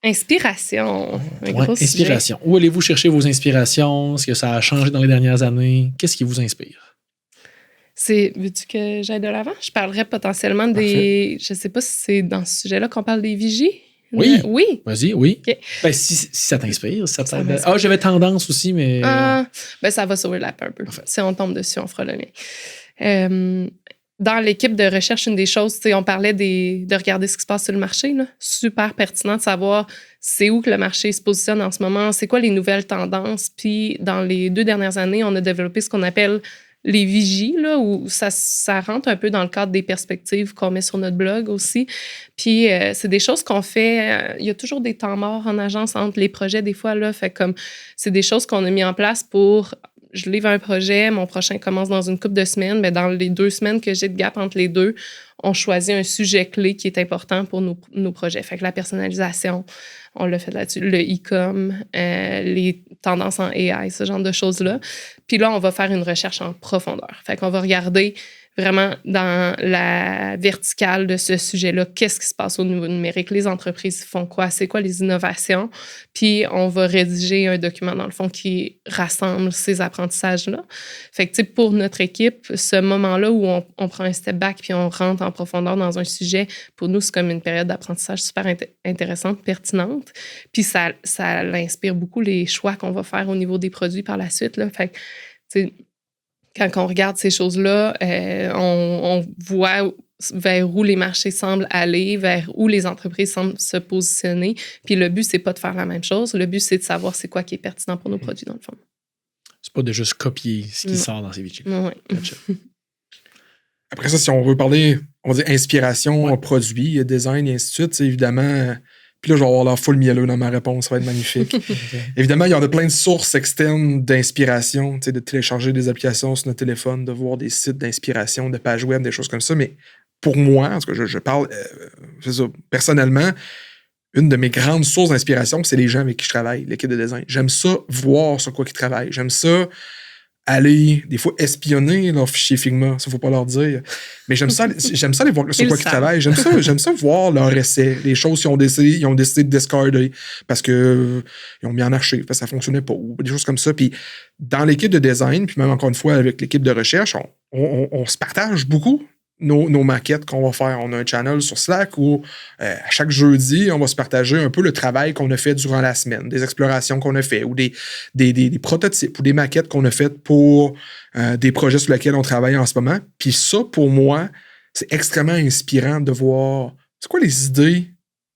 Inspiration. Inspiration. Où allez-vous chercher vos inspirations? Est-ce que ça a changé dans les dernières années? Qu'est-ce qui vous inspire? Veux-tu que j'aille de l'avant? Je parlerais potentiellement des... Je ne sais pas si c'est dans ce sujet-là qu'on parle des vigies. Oui. Oui. Vas-y, oui. Okay. Ben, si ça t'inspire, ça t'aide. Ah, j'avais tendance aussi, mais... Ben, ça va s'overlapper un peu. Parfait. Si on tombe dessus, on fera le lien. Dans l'équipe de recherche, une des choses, on parlait de regarder ce qui se passe sur le marché. Là. Super pertinent de savoir c'est où que le marché se positionne en ce moment, c'est quoi les nouvelles tendances. Puis, dans les 2 dernières années, on a développé ce qu'on appelle les vigies, là, où ça rentre un peu dans le cadre des perspectives qu'on met sur notre blog aussi. Puis c'est des choses qu'on fait. Il y a toujours des temps morts en agence entre les projets, des fois, là. Fait comme c'est des choses qu'on a mis en place pour. Je livre un projet, mon prochain commence dans une couple de semaines, mais dans les 2 semaines que j'ai de gap entre les deux, on choisit un sujet clé qui est important pour nos projets. Fait que la personnalisation, on l'a fait là-dessus, le e-com, les tendances en AI, ce genre de choses-là. Puis là, on va faire une recherche en profondeur. Fait qu'on va regarder vraiment dans la verticale de ce sujet-là, qu'est-ce qui se passe au niveau numérique, les entreprises font quoi, c'est quoi les innovations, puis on va rédiger un document, dans le fond, qui rassemble ces apprentissages-là. Fait que, tu sais, pour notre équipe, ce moment-là où on prend un step back puis on rentre en profondeur dans un sujet, pour nous, c'est comme une période d'apprentissage super intéressante, pertinente, puis ça inspire beaucoup les choix qu'on va faire au niveau des produits par la suite, là. Fait que, tu sais, quand on regarde ces choses-là, on voit vers où les marchés semblent aller, vers où les entreprises semblent se positionner. Puis le but, c'est pas de faire la même chose. Le but, c'est de savoir c'est quoi qui est pertinent pour nos produits, dans le fond. C'est pas de juste copier ce qui sort dans ces vigies. Oui. Après ça, si on veut parler, on va dire inspiration, produit, design, et ainsi de suite, évidemment... Puis là, je vais avoir l'air full mielleux dans ma réponse, ça va être magnifique. Évidemment, il y en a plein de sources externes d'inspiration, de télécharger des applications sur notre téléphone, de voir des sites d'inspiration, de pages web, des choses comme ça. Mais pour moi, en tout cas, je parle personnellement, une de mes grandes sources d'inspiration, c'est les gens avec qui je travaille, l'équipe de design. J'aime ça voir sur quoi ils travaillent. J'aime ça aller, des fois, espionner leur fichier Figma, ça, faut pas leur dire. Mais j'aime ça aller voir sur quoi ils travaillent. J'aime ça voir leurs essais, les choses qu'ils ont décidé de discarder parce que ils ont mis en archive, parce que ça fonctionnait pas, ou des choses comme ça. Puis dans l'équipe de design, puis même encore une fois avec l'équipe de recherche, on se partage beaucoup nos maquettes qu'on va faire. On a un channel sur Slack où à chaque jeudi, on va se partager un peu le travail qu'on a fait durant la semaine, des explorations qu'on a fait ou des prototypes ou des maquettes qu'on a faites pour des projets sur lesquels on travaille en ce moment. Puis ça, pour moi, c'est extrêmement inspirant de voir c'est quoi les idées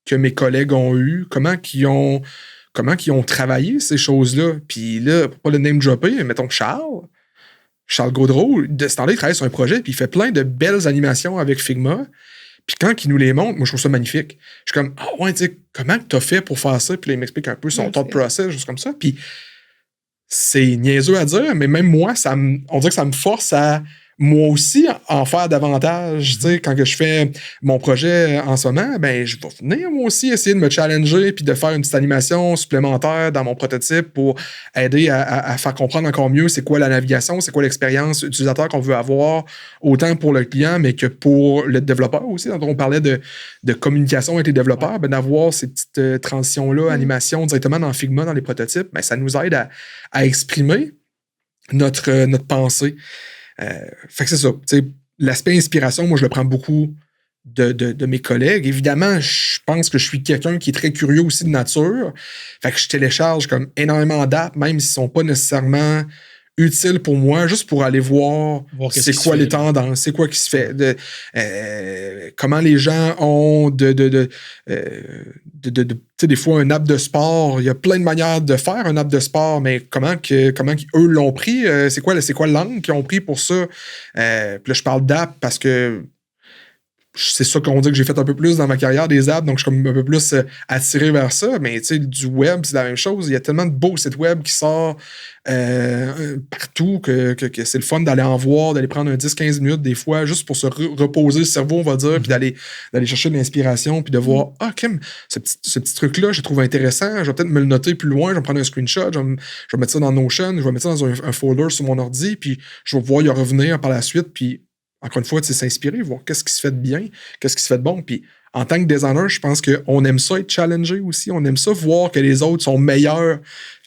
que mes collègues ont eues, comment ils ont travaillé ces choses-là. Puis là, pour pas le name dropper, mettons Charles Gaudreau, de ce temps-là, il travaille sur un projet, puis il fait plein de belles animations avec Figma. Puis quand il nous les montre, moi, je trouve ça magnifique. Je suis comme, ouais, tu sais, comment tu as fait pour faire ça? Puis là, il m'explique un peu son thought process, juste comme ça. Puis c'est niaiseux à dire, mais même moi, on dirait que ça me force à moi aussi en faire davantage. Tu sais, quand que je fais mon projet en ce moment, ben je vais venir moi aussi essayer de me challenger puis de faire une petite animation supplémentaire dans mon prototype pour aider à faire comprendre encore mieux c'est quoi la navigation, c'est quoi l'expérience utilisateur qu'on veut avoir, autant pour le client, mais que pour le développeur aussi. On parlait de communication avec les développeurs, ben d'avoir ces petites transitions-là, animation directement dans Figma, dans les prototypes, ben ça nous aide à exprimer notre pensée. Fait que c'est ça. L'aspect inspiration, moi, je le prends beaucoup de mes collègues. Évidemment, je pense que je suis quelqu'un qui est très curieux aussi de nature. Fait que je télécharge comme énormément d'apps, même s'ils ne sont pas nécessairement utiles pour moi, juste pour aller voir c'est quoi les tendances, c'est quoi qui se fait, comment les gens ont des fois un app de sport. Il y a plein de manières de faire un app de sport, mais comment eux l'ont pris, c'est quoi l'angle qu'ils ont pris pour ça. Puis là, je parle d'app parce que c'est ça qu'on dit que j'ai fait un peu plus dans ma carrière des apps, donc je suis comme un peu plus attiré vers ça, mais tu sais, du web, c'est la même chose. Il y a tellement de beaux sites web qui sortent partout que c'est le fun d'aller en voir, d'aller prendre un 10-15 minutes des fois, juste pour se reposer le cerveau, on va dire, puis d'aller chercher de l'inspiration, puis de voir, ce petit truc-là, je le trouve intéressant, je vais peut-être me le noter plus loin, je vais prendre un screenshot, je vais mettre ça dans Notion, je vais mettre ça dans un folder sur mon ordi, puis je vais pouvoir y revenir par la suite, puis encore une fois, s'inspirer, voir qu'est-ce qui se fait de bien, qu'est-ce qui se fait de bon. Puis en tant que designer, je pense qu'on aime ça être challengé aussi. On aime ça voir que les autres sont meilleurs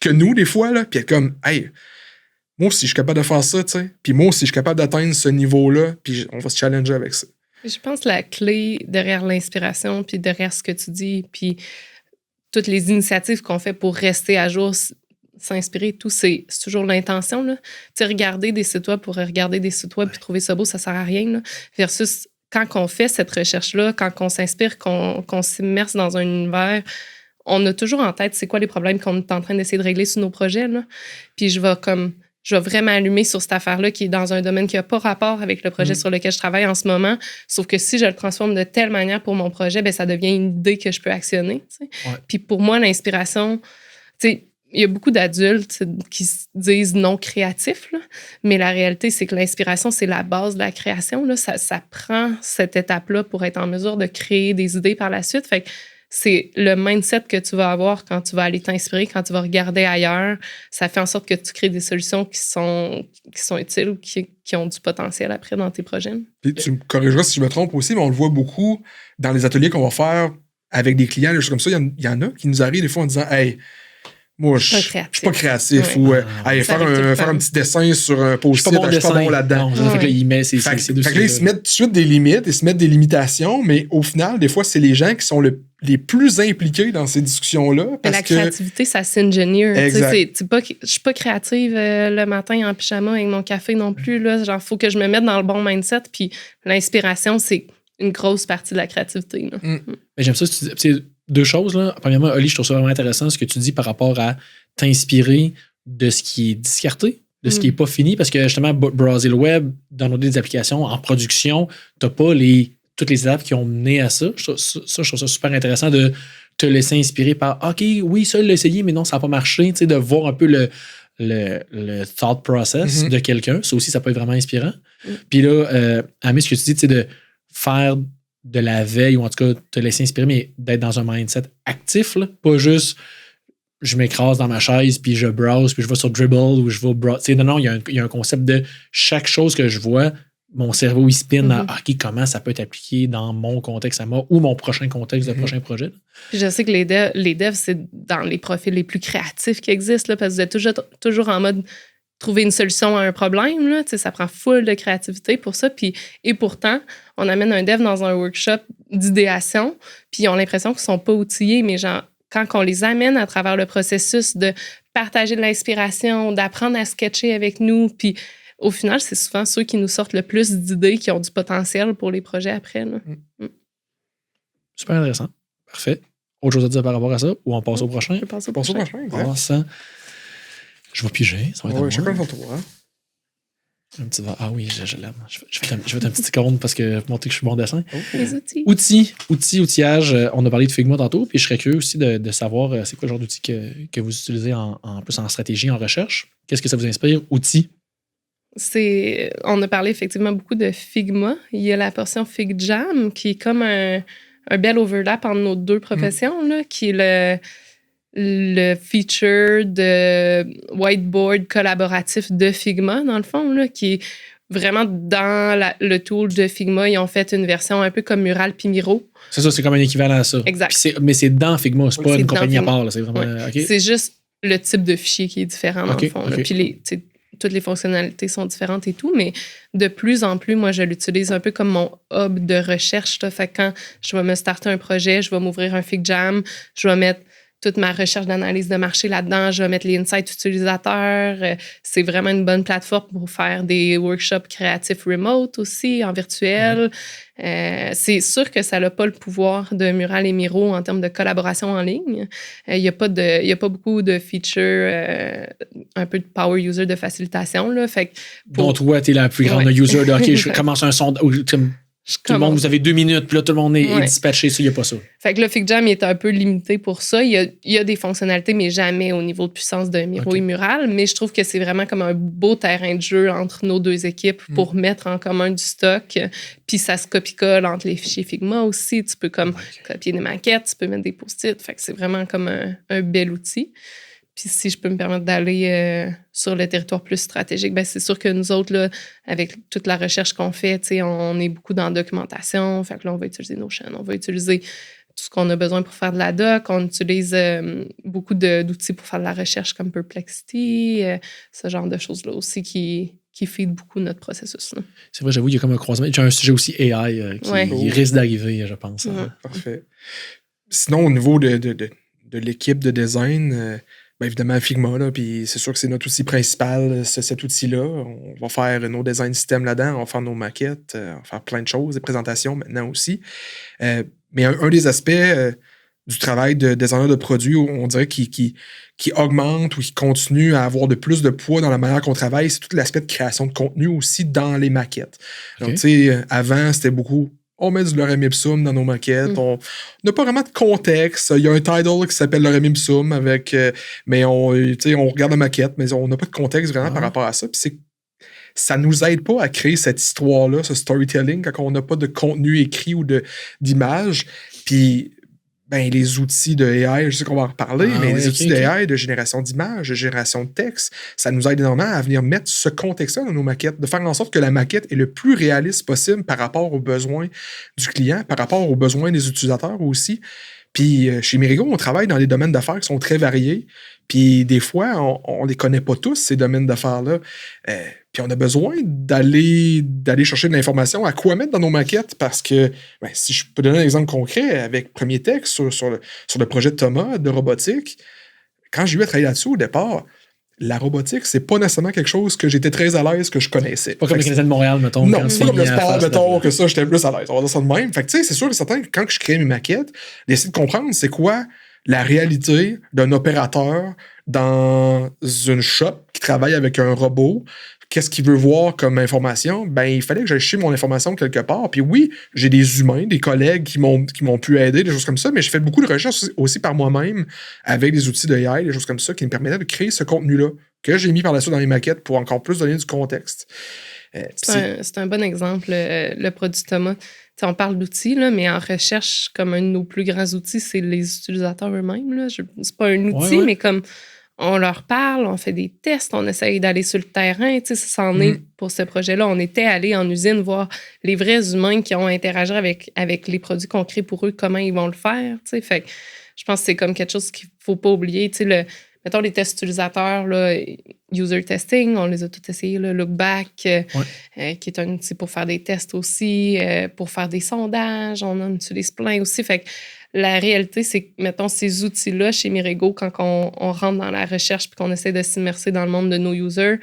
que nous, des fois. Là. Puis être comme, hey, moi aussi, je suis capable de faire ça, tu sais. Puis moi aussi, je suis capable d'atteindre ce niveau-là. Puis on va se challenger avec ça. Je pense que la clé derrière l'inspiration, puis derrière ce que tu dis, puis toutes les initiatives qu'on fait pour rester à jour, s'inspirer, tout, c'est toujours l'intention. Tu sais, regarder des sites web pour regarder des sites web puis trouver ça beau, ça sert à rien. Là. Versus quand on fait cette recherche-là, quand on s'inspire, qu'on s'immerse dans un univers, on a toujours en tête c'est quoi les problèmes qu'on est en train d'essayer de régler sur nos projets. Là. Puis je vais comme je vais vraiment allumer sur cette affaire-là qui est dans un domaine qui n'a pas rapport avec le projet sur lequel je travaille en ce moment. Sauf que si je le transforme de telle manière pour mon projet, ben ça devient une idée que je peux actionner. Ouais. Puis pour moi, l'inspiration, il y a beaucoup d'adultes qui se disent non créatifs, là, mais la réalité, c'est que l'inspiration, c'est la base de la création. Là. Ça prend cette étape-là pour être en mesure de créer des idées par la suite. Fait que c'est le mindset que tu vas avoir quand tu vas aller t'inspirer, quand tu vas regarder ailleurs. Ça fait en sorte que tu crées des solutions qui sont utiles ou qui ont du potentiel après dans tes projets. Puis tu me corrigeras si je me trompe aussi, mais on le voit beaucoup dans les ateliers qu'on va faire avec des clients, des choses comme ça. Il y en a qui nous arrivent des fois en disant « Hey, moi, je suis pas créatif. » ou « Hey, faire un petit dessin sur un post-it, je suis pas bon là-dedans. » Fait que là, il met ces Fait que là, ils se mettent tout de suite des limites, ils se mettent des limitations, mais au final, des fois, c'est les gens qui sont les plus impliqués dans ces discussions-là. Parce la créativité, ça s'ingénieur. Je suis pas créative le matin en pyjama avec mon café non plus. Là. Genre, faut que je me mette dans le bon mindset. Puis l'inspiration, c'est une grosse partie de la créativité. Là. Mais j'aime ça. C'est deux choses. Là. Premièrement, Oli, je trouve ça vraiment intéressant ce que tu dis par rapport à t'inspirer de ce qui est discarté, de ce qui n'est pas fini. Parce que justement, browser le web, downloader des applications en production, tu n'as pas toutes les étapes qui ont mené à ça. Je trouve ça super intéressant de te laisser inspirer par OK, oui, ça, il l'a essayé, mais non, ça n'a pas marché. Tu sais, de voir un peu le thought process de quelqu'un. Ça aussi, ça peut être vraiment inspirant. Puis là, Amé, ce que tu dis, c'est de faire de la veille, ou en tout cas, te laisser inspirer, mais d'être dans un mindset actif, là, pas juste je m'écrase dans ma chaise, puis je browse, puis je vais sur Dribble, ou je vais browse. Non, il y a un concept de chaque chose que je vois, mon cerveau, il spin à OK, comment ça peut être appliqué dans mon contexte à moi ou mon prochain contexte de prochain projet. Puis je sais que les devs, c'est dans les profils les plus créatifs qui existent, là, parce que vous êtes toujours en mode trouver une solution à un problème. Là, ça prend full de créativité pour ça. Et pourtant, on amène un dev dans un workshop d'idéation, puis ils ont l'impression qu'ils ne sont pas outillés, mais genre, quand on les amène à travers le processus de partager de l'inspiration, d'apprendre à sketcher avec nous, puis au final, c'est souvent ceux qui nous sortent le plus d'idées qui ont du potentiel pour les projets après. Là. Super intéressant. Parfait. Autre chose à dire par rapport à ça? Ou on passe au prochain? Je passe au prochain. Je vais piger. Ça va être chacun son tour. Hein? Un petit ah oui, je l'aime. Je vais mettre un petit icône parce que pour montrer que je suis bon dessin. Les outils. Outillage. On a parlé de Figma tantôt, puis je serais curieux aussi de savoir c'est quoi le genre d'outils que vous utilisez en plus en stratégie, en recherche. Qu'est-ce que ça vous inspire? Outils? On a parlé effectivement beaucoup de Figma. Il y a la portion FigJam qui est comme un bel overlap entre nos deux professions, là, qui est le feature de whiteboard collaboratif de Figma, dans le fond, là, qui est vraiment dans le tool de Figma. Ils ont fait une version un peu comme Mural puis Miro. C'est ça, c'est comme un équivalent à ça. Exact. Mais c'est dans Figma, c'est pas une compagnie à part. Là, c'est vraiment. Ouais. Okay. C'est juste le type de fichier qui est différent, dans le fond. Là. Puis toutes les fonctionnalités sont différentes et tout, mais de plus en plus, moi, je l'utilise un peu comme mon hub de recherche. Là. Fait que quand je vais me starter un projet, je vais m'ouvrir un FigJam, je vais mettre toute ma recherche d'analyse de marché là-dedans, je vais mettre les insights utilisateurs. C'est vraiment une bonne plateforme pour faire des workshops créatifs remote aussi, en virtuel. C'est sûr que ça n'a pas le pouvoir de Mural et Miro en termes de collaboration en ligne. Il n'y a pas beaucoup de features, un peu de power user de facilitation. Là. Fait que donc, toi, tu es la plus grande user de OK, je commence un son. Tout le monde, vous avez 2 minutes, puis là, tout le monde est dispatché, ça, il n'y a pas ça. Fait que le FigJam est un peu limité pour ça. Il y a des fonctionnalités, mais jamais au niveau de puissance de Miro et Mural. Mais je trouve que c'est vraiment comme un beau terrain de jeu entre nos deux équipes pour mettre en commun du stock. Puis ça se copie-colle entre les fichiers Figma aussi. Tu peux comme copier des maquettes, tu peux mettre des post-it. Fait que c'est vraiment comme un bel outil. Puis si je peux me permettre d'aller sur le territoire plus stratégique, ben c'est sûr que nous autres, là, avec toute la recherche qu'on fait, on est beaucoup dans la documentation. Fait que là, on va utiliser Notion, on va utiliser tout ce qu'on a besoin pour faire de la doc. On utilise beaucoup d'outils pour faire de la recherche comme Perplexity, ce genre de choses-là aussi qui feed beaucoup notre processus. Là. C'est vrai, j'avoue, il y a comme un croisement. J'ai un sujet aussi AI qui risque d'arriver, je pense. Parfait. Sinon, au niveau de l'équipe de design... Bien évidemment, Figma, là, puis c'est sûr que c'est notre outil principal, cet outil-là. On va faire nos design systèmes là-dedans, on va faire nos maquettes, on va faire plein de choses, des présentations maintenant aussi. Mais un des aspects du travail de designer de produits, on dirait qui augmente ou qui continue à avoir de plus de poids dans la manière qu'on travaille, c'est tout l'aspect de création de contenu aussi dans les maquettes. Donc, tu sais, avant, c'était beaucoup... On met du lorem ipsum dans nos maquettes. On n'a pas vraiment de contexte. Il y a un title qui s'appelle lorem ipsum, mais on regarde la maquette, mais on n'a pas de contexte vraiment par rapport à ça. Puis ça nous aide pas à créer cette histoire-là, ce storytelling, quand on n'a pas de contenu écrit ou d'image. Puis, les outils de AI, je sais qu'on va en reparler, mais les outils de AI, de génération d'images, de génération de texte, ça nous aide énormément à venir mettre ce contexte-là dans nos maquettes, de faire en sorte que la maquette est le plus réaliste possible par rapport aux besoins du client, par rapport aux besoins des utilisateurs aussi. Puis chez Mirigo, on travaille dans des domaines d'affaires qui sont très variés. Puis des fois, on les connaît pas tous, ces domaines d'affaires-là. Puis on a besoin d'aller chercher de l'information à quoi mettre dans nos maquettes parce que, si je peux donner un exemple concret avec Premier Texte sur le projet de Thomas de robotique, quand j'ai eu à travailler là-dessus au départ, la robotique, c'est pas nécessairement quelque chose que j'étais très à l'aise, que je connaissais. Pas comme les Canadiens de Montréal, mettons. Non, c'est pas comme le sport, mettons, que ça, j'étais plus à l'aise. On va dire ça de même. Fait que, tu sais, c'est sûr et certain que quand je crée mes maquettes, d'essayer de comprendre c'est quoi la réalité d'un opérateur dans une shop qui travaille avec un robot. Qu'est-ce qu'il veut voir comme information? Il fallait que j'aille chercher mon information quelque part. Puis oui, j'ai des humains, des collègues qui m'ont pu aider, des choses comme ça, mais j'ai fait beaucoup de recherches aussi par moi-même avec des outils de AI, des choses comme ça, qui me permettaient de créer ce contenu-là que j'ai mis par la suite dans les maquettes pour encore plus donner du contexte. C'est un bon exemple, le produit Thomas. T'sais, on parle d'outils, là, mais en recherche, comme un de nos plus grands outils, c'est les utilisateurs eux-mêmes. C'est pas un outil, mais comme on leur parle, on fait des tests, on essaye d'aller sur le terrain. Ça s'en est pour ce projet-là. On était allé en usine voir les vrais humains qui ont interagi avec les produits qu'on crée pour eux, comment ils vont le faire. Fait que je pense que c'est comme quelque chose qu'il ne faut pas oublier. Mettons les tests utilisateurs, là, user testing, on les a tous essayés, là, Lookback, qui est un outil pour faire des tests aussi, pour faire des sondages, on en utilise plein aussi. Fait que la réalité, c'est que, mettons, ces outils-là, chez Mirigo, quand on rentre dans la recherche puis qu'on essaie de s'immerser dans le monde de nos users,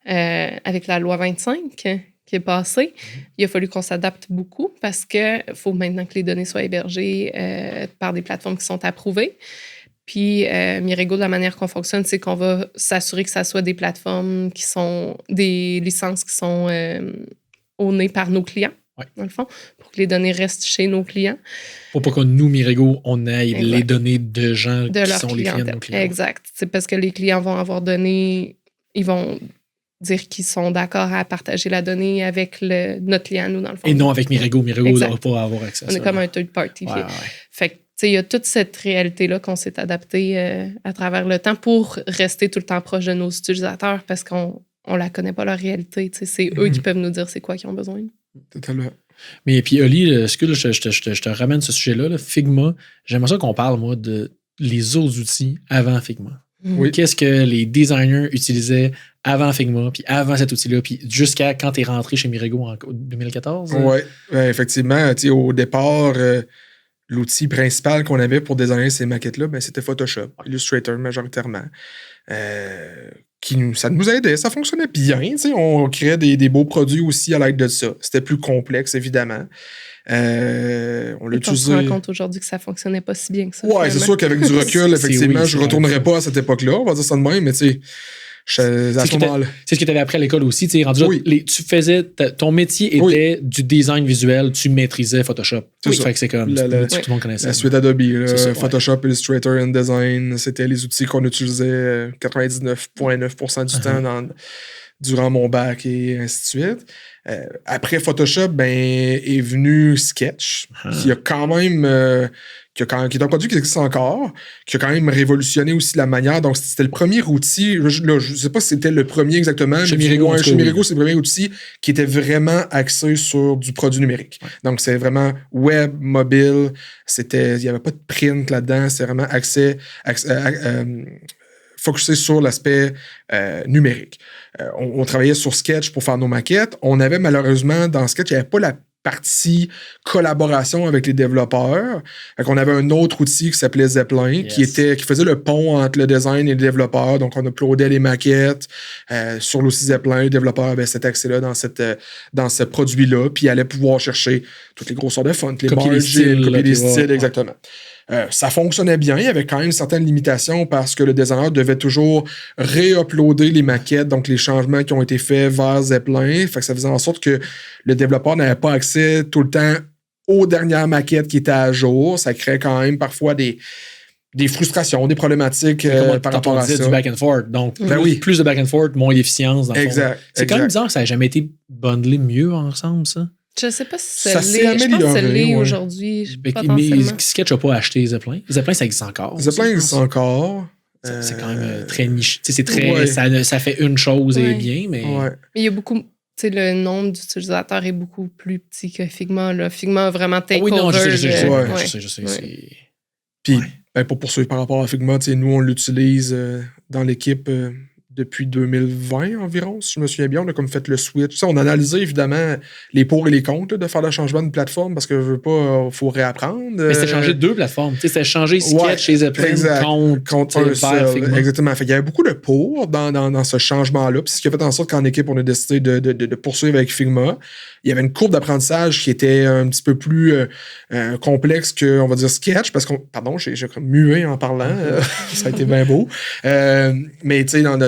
avec la loi 25 qui est passée, il a fallu qu'on s'adapte beaucoup parce qu'il faut maintenant que les données soient hébergées par des plateformes qui sont approuvées. Puis, Mirigo, de la manière qu'on fonctionne, c'est qu'on va s'assurer que ça soit des plateformes qui sont des licences qui sont ownnées par nos clients, dans le fond, pour que les données restent chez nos clients. Pour pas que nous, Mirigo, on aille les données de gens qui sont les clients de nos clients. Exact. C'est parce que les clients vont avoir donné, ils vont dire qu'ils sont d'accord à partager la donnée avec notre client, nous, dans le fond. Et non avec Mirigo. Mirigo ne doit pas avoir accès à ça. On est comme un third party. Fait que, il y a toute cette réalité-là qu'on s'est adapté à travers le temps pour rester tout le temps proche de nos utilisateurs parce qu'on ne la connaît pas, leur réalité. C'est eux qui peuvent nous dire c'est quoi qu'ils ont besoin. Totalement. Mais puis, Oli, excuse, je te ramène ce sujet-là. Là, Figma, j'aimerais ça qu'on parle, moi, de les autres outils avant Figma. Oui. Qu'est-ce que les designers utilisaient avant Figma, puis avant cet outil-là, puis jusqu'à quand tu es rentré chez Mirigo en 2014? Oui, effectivement. Au départ... l'outil principal qu'on avait pour designer ces maquettes-là, c'était Photoshop, Illustrator majoritairement. Ça nous aidait, ça fonctionnait bien. On créait des beaux produits aussi à l'aide de ça. C'était plus complexe, évidemment. On l'utilisait. On se rend compte aujourd'hui que ça fonctionnait pas si bien que ça. Ouais, c'est sûr qu'avec du recul, effectivement, je ne retournerais pas à cette époque-là, on va dire ça de même, mais tu sais. C'est ce que tu avais appris à l'école aussi. Tu faisais ton métier était du design visuel, tu maîtrisais Photoshop. C'est ça. Fait que c'est comme tout le monde connaissait. La suite Adobe, Photoshop, Illustrator, InDesign, c'était les outils qu'on utilisait 99,9% du temps durant mon bac et ainsi de suite. Après Photoshop, est venu Sketch, qui a quand même... qui est un produit qui existe encore, qui a quand même révolutionné aussi la manière. Donc, c'était le premier outil. Je ne sais pas si c'était le premier exactement, chez mais Mirigo, c'est le premier outil qui était vraiment axé sur du produit numérique. Ouais. Donc, c'est vraiment web, mobile. Il n'y avait pas de print là-dedans. C'est vraiment focusé sur l'aspect numérique. On travaillait sur Sketch pour faire nos maquettes. On avait malheureusement, dans Sketch, il n'y avait pas la partie collaboration avec les développeurs. On avait un autre outil qui s'appelait Zeppelin, qui faisait le pont entre le design et le développeur. Donc, on uploadait les maquettes sur l'outil Zeppelin. Le développeur avait cet accès-là dans ce produit-là, puis il allait pouvoir chercher toutes les grosseurs de fonts, les margins, copier les styles, exactement. Ça fonctionnait bien. Il y avait quand même certaines limitations parce que le designer devait toujours réuploader les maquettes, donc les changements qui ont été faits vers Zeppelin. Fait que ça faisait en sorte que le développeur n'avait pas accès tout le temps aux dernières maquettes qui étaient à jour. Ça crée quand même parfois des frustrations, des problématiques par rapport à ça. Du back and forth. Donc, plus de back and forth, moins d'efficience. Dans le fond. C'est quand même bizarre que ça n'a jamais été bundlé mieux ensemble, ça. Je sais pas si ça s'est amélioré. Je pense que ça l'est aujourd'hui. Mais Sketch n'a pas acheté Zeppelin. Zeppelin, ça existe encore. Zeppelin existe encore. C'est quand même très niche. C'est très, ça fait une chose et bien, mais... Ouais. Il y a beaucoup... le nombre d'utilisateurs est beaucoup plus petit que Figma. Là. Figma a vraiment take over. Oui, non, je sais. Puis, pour poursuivre par rapport à Figma, nous, on l'utilise dans l'équipe depuis 2020 environ, si je me souviens bien. On a comme fait le switch. On a analysé, évidemment, les pour et les contre de faire le changement de plateforme parce que je veux pas, il faut réapprendre. Mais c'était changé deux plateformes. C'était changé Sketch chez Zeppelin contre Figma. Exactement. Fait, il y avait beaucoup de pour dans ce changement-là. Puis, ce qui a fait en sorte qu'en équipe, on a décidé de poursuivre avec Figma. Il y avait une courbe d'apprentissage qui était un petit peu plus complexe que, on va dire, Sketch, parce pardon, j'ai mué en parlant, ça a été bien beau. Mais tu sais, dans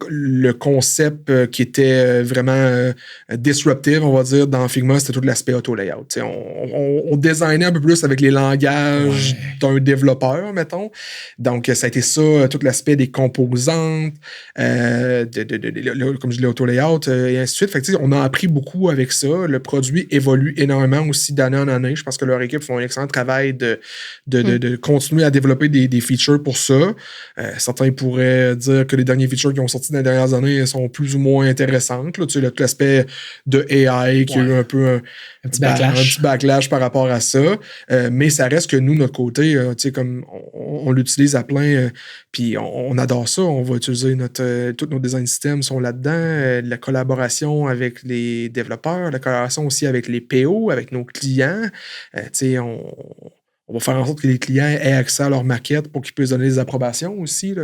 le concept qui était vraiment disruptive, on va dire, dans Figma, c'était tout l'aspect auto-layout. On designait un peu plus avec les langages d'un développeur, mettons. Donc, ça a été ça, tout l'aspect des composantes, comme je dis, l'auto-layout, et ainsi de suite. Fait que, on a appris beaucoup avec ça. Le produit évolue énormément aussi d'année en année. Je pense que leur équipe font un excellent travail de continuer à développer des features pour ça. Certains pourraient dire que les derniers features qui ont sorti dans les dernières années sont plus ou moins intéressantes. Là. Tu sais, tout l'aspect de AI qui a eu un peu un petit backlash par rapport à ça. Mais ça reste que nous, notre côté, tu sais, comme on l'utilise à plein, puis on adore ça. On va utiliser tous nos design systems sont là-dedans. La collaboration avec les développeurs, la collaboration aussi avec les PO, avec nos clients. Tu sais, on va faire en sorte que les clients aient accès à leur maquette pour qu'ils puissent donner des approbations aussi, là,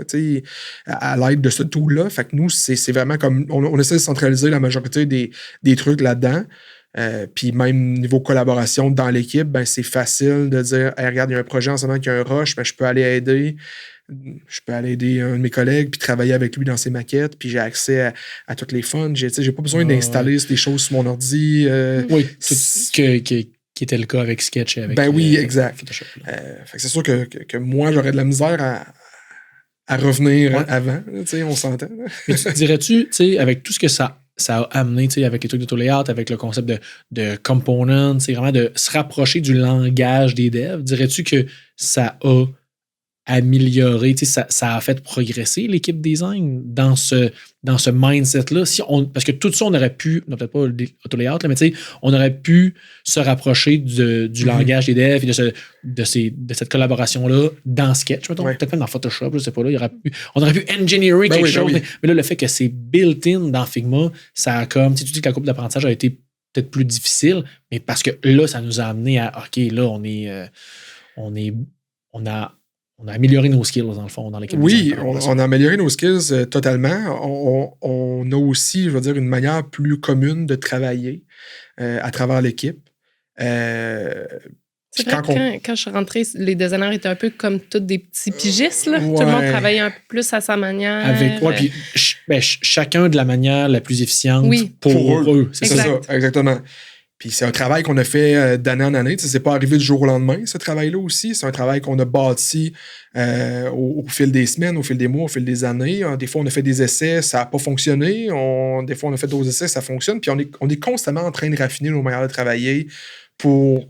à l'aide de ce tool-là. Fait que nous, c'est vraiment comme... On essaie de centraliser la majorité des trucs là-dedans. Puis même niveau collaboration dans l'équipe, ben, c'est facile de dire hey, regarde, il y a un projet en ce moment qui a un rush, ben, je peux aller aider un de mes collègues puis travailler avec lui dans ses maquettes, puis j'ai accès à toutes les funds. J'ai pas besoin d'installer des choses sur mon ordi. Oui, tout ce qui était le cas avec Sketch et avec exact. Photoshop. Fait que c'est sûr que moi, j'aurais de la misère à revenir avant. On s'entend. Mais dirais-tu, avec tout ce que ça a amené, avec les trucs d'auto-layout, avec le concept de components, c'est vraiment de se rapprocher du langage des devs, dirais-tu que ça a amélioré, ça a fait progresser l'équipe design dans ce mindset-là? Parce que tout ça, on aurait pu, non, peut-être pas auto-layout, mais on aurait pu se rapprocher du langage des devs et de cette collaboration-là dans Sketch, peut-être même dans Photoshop, je sais pas, là, on aurait pu engineer quelque chose, mais là, le fait que c'est built-in dans Figma, ça a comme, tu dis que la courbe d'apprentissage a été peut-être plus difficile, mais parce que là, ça nous a amené à, OK, là, on a amélioré nos skills, dans le fond, dans l'équipe. Oui, on a amélioré nos skills totalement. On a aussi, je veux dire, une manière plus commune de travailler à travers l'équipe. C'est vrai que quand je suis rentrée, les designers étaient un peu comme tous des petits pigistes. Là. Tout le monde travaillait un peu plus à sa manière. Puis chacun de la manière la plus efficiente pour eux. C'est ça, exactement. Puis c'est un travail qu'on a fait d'année en année. C'est pas arrivé du jour au lendemain, ce travail-là aussi. C'est un travail qu'on a bâti au fil des semaines, au fil des mois, au fil des années. Des fois, on a fait des essais, ça n'a pas fonctionné. Des fois, on a fait d'autres essais, ça fonctionne. Puis on est constamment en train de raffiner nos manières de travailler pour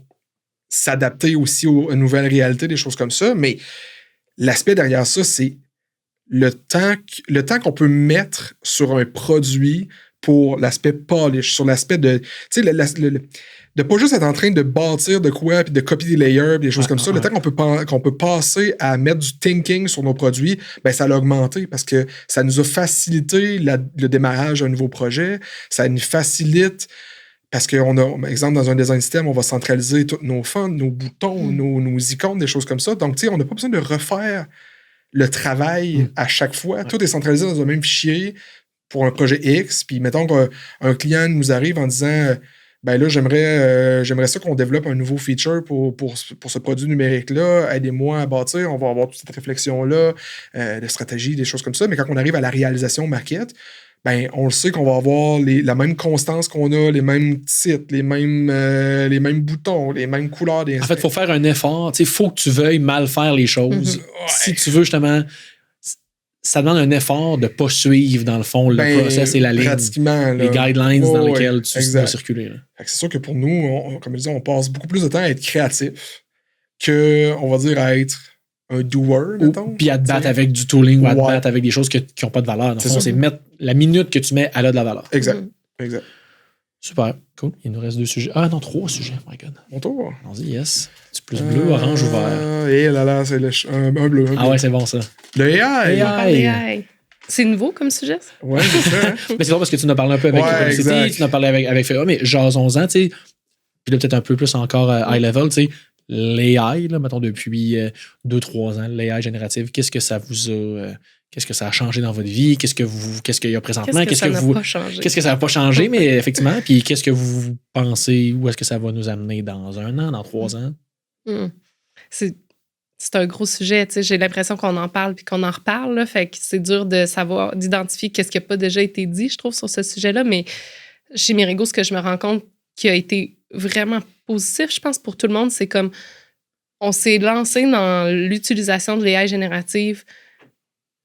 s'adapter aussi aux nouvelles réalités, des choses comme ça. Mais l'aspect derrière ça, c'est le temps qu'on peut mettre sur un produit pour l'aspect polish, sur l'aspect de, tu sais, de pas juste être en train de bâtir de quoi, puis de copier des layers, puis des choses comme ça. Le temps qu'on peut passer à mettre du thinking sur nos produits, ben ça l'a augmenté parce que ça nous a facilité le démarrage d'un nouveau projet. Ça nous facilite parce qu'on a, par exemple, dans un design system, on va centraliser tous nos fonts, nos boutons, nos icônes, des choses comme ça. Donc, tu sais, on n'a pas besoin de refaire le travail à chaque fois. Tout est centralisé dans un même fichier pour un projet X, puis mettons qu'un client nous arrive en disant ben là, j'aimerais ça qu'on développe un nouveau feature pour ce produit numérique-là. Aidez-moi à bâtir. On va avoir toute cette réflexion-là, de stratégie, des choses comme ça. Mais quand on arrive à la réalisation maquette, ben, on le sait qu'on va avoir la même constance qu'on a, les mêmes titres, les mêmes boutons, les mêmes couleurs. En fait, il faut faire un effort. Il faut que tu veuilles mal faire les choses. Si tu veux justement... Ça demande un effort de ne pas suivre, dans le fond, le process et la ligne. Pratiquement. Les guidelines dans lesquelles tu dois circuler. C'est sûr que pour nous, comme je disais, on passe beaucoup plus de temps à être créatif que, on va dire, à être un doer, mettons. Puis à te battre avec du tooling ou à te battre avec des choses qui n'ont pas de valeur. Dans le fond, c'est mettre la minute que tu mets, elle a de la valeur. Exact. Super. Cool. Il nous reste 2 sujets. Ah non, 3 sujets. My God. Mon tour. Allons-y, yes. Tu plus bleu, orange ou vert? Et là là, c'est un bleu. Ah ouais, c'est bon ça. Le AI. C'est nouveau comme sujet, ça? Ouais, c'est ça. Mais c'est drôle parce que tu en as parlé un peu avec Publicity, tu en as parlé avec Féa, mais jasons-en, tu sais. Puis là, peut-être un peu plus encore high level, tu sais. L'AI, là, mettons, depuis 2-3 ans, l'AI générative, qu'est-ce que ça vous a... Qu'est-ce que ça a changé dans votre vie? Qu'est-ce qu'il y a présentement? Qu'est-ce que ça n'a pas changé, mais effectivement. Puis qu'est-ce que vous pensez? Où est-ce que ça va nous amener dans 1 an, dans 3 ans? C'est un gros sujet. J'ai l'impression qu'on en parle puis qu'on en reparle. Là, fait que c'est dur de savoir, d'identifier qu'est-ce qui n'a pas déjà été dit, je trouve, sur ce sujet-là. Mais chez Mirigo, ce que je me rends compte qui a été vraiment positif, je pense, pour tout le monde, c'est comme on s'est lancé dans l'utilisation de l'AI générative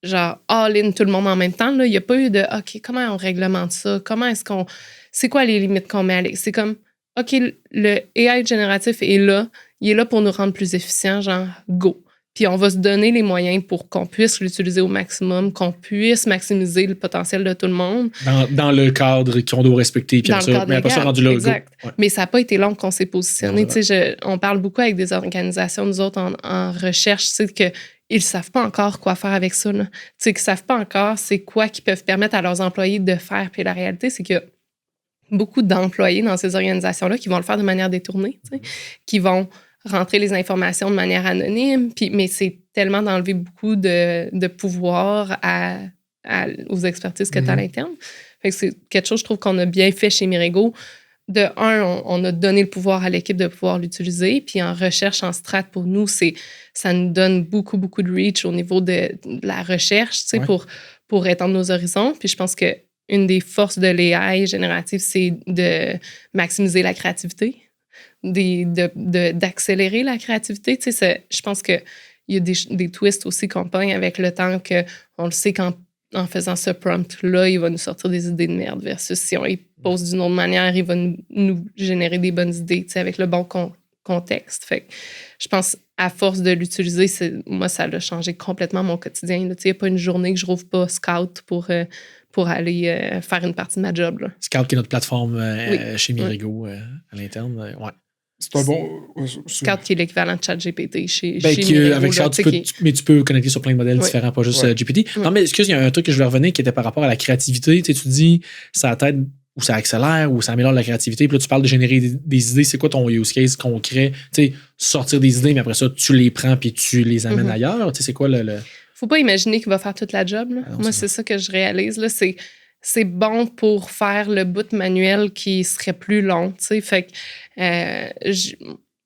genre all-in tout le monde en même temps. Là. Il n'y a pas eu de « OK, comment on réglemente ça? Comment est-ce qu'on... C'est quoi les limites qu'on met à l'école? » C'est comme « OK, le AI génératif est là. Il est là pour nous rendre plus efficients. Genre, go. » Puis on va se donner les moyens pour qu'on puisse l'utiliser au maximum, qu'on puisse maximiser le potentiel de tout le monde. Dans le cadre qu'on doit respecter. Puis mais après ça, rendu là, exact. Ouais. Mais ça n'a pas été long qu'on s'est positionné. On parle beaucoup avec des organisations, nous autres, en recherche, tu sais, qu'ils ne savent pas encore quoi faire avec ça. Tu sais, qu'ils ne savent pas encore c'est quoi qu'ils peuvent permettre à leurs employés de faire. Puis la réalité, c'est qu'il y a beaucoup d'employés dans ces organisations-là qui vont le faire de manière détournée, tu sais, qui vont rentrer les informations de manière anonyme, mais c'est tellement d'enlever beaucoup de pouvoir aux expertises que tu as à l'interne. Fait que c'est quelque chose, je trouve, qu'on a bien fait chez Mirigo. De un, on a donné le pouvoir à l'équipe de pouvoir l'utiliser, puis en recherche, en strat, pour nous, ça nous donne beaucoup, beaucoup de reach au niveau de la recherche, tu sais, pour étendre nos horizons. Puis je pense qu'une des forces de l'AI générative, c'est de maximiser la créativité, d'accélérer la créativité. Tu sais, je pense qu'il y a des twists aussi qu'on pogne avec le temps, qu'on le sait qu'en faisant ce prompt-là, il va nous sortir des idées de merde versus si on les pose d'une autre manière, il va nous générer des bonnes idées, tu sais, avec le bon contexte. Fait que je pense, à force de l'utiliser, moi, ça a changé complètement mon quotidien. Il n'y a pas une journée que je rouvre pas Scout pour aller faire une partie de ma job. Là. Scout, qui est notre plateforme chez Mirigo à l'interne. Ouais. C'est un bon... Scout, qui est l'équivalent de ChatGPT chez Mirigo. Avec Scout, tu peux connecter sur plein de modèles différents, pas juste GPT. Non, mais excuse, il y a un truc que je voulais revenir qui était par rapport à la créativité. Tu sais, tu dis, ça t'aide ou ça accélère ou ça améliore la créativité. Puis là, tu parles de générer des idées. C'est quoi ton use case concret? Tu sais, sortir des idées, mais après ça, tu les prends puis tu les amènes ailleurs. Tu sais, c'est quoi le... Faut pas imaginer qu'il va faire toute la job. Là. Non, moi, c'est ça que je réalise. Là. C'est bon pour faire le bout manuel qui serait plus long. Tu sais, fait que je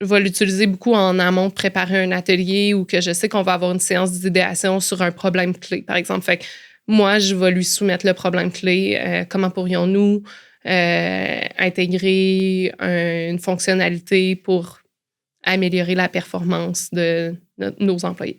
vais l'utiliser beaucoup en amont de préparer un atelier ou que je sais qu'on va avoir une séance d'idéation sur un problème clé, par exemple. Fait que moi, je vais lui soumettre le problème clé. Comment pourrions-nous intégrer une fonctionnalité pour améliorer la performance de nos employés.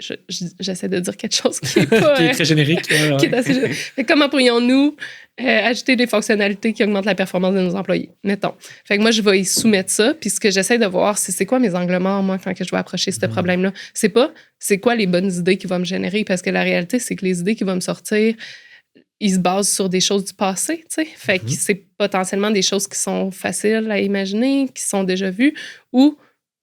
J'essaie de dire quelque chose qui est pas... qui est très générique. qui est assez générique. Comment pourrions-nous ajouter des fonctionnalités qui augmentent la performance de nos employés, mettons. Fait que moi, je vais y soumettre ça, puis ce que j'essaie de voir, c'est quoi mes angles morts, moi, quand je vais approcher ce problème-là. C'est pas, c'est quoi les bonnes idées qui vont me générer, parce que la réalité, c'est que les idées qui vont me sortir, ils se basent sur des choses du passé, tu sais. Fait que c'est potentiellement des choses qui sont faciles à imaginer, qui sont déjà vues, ou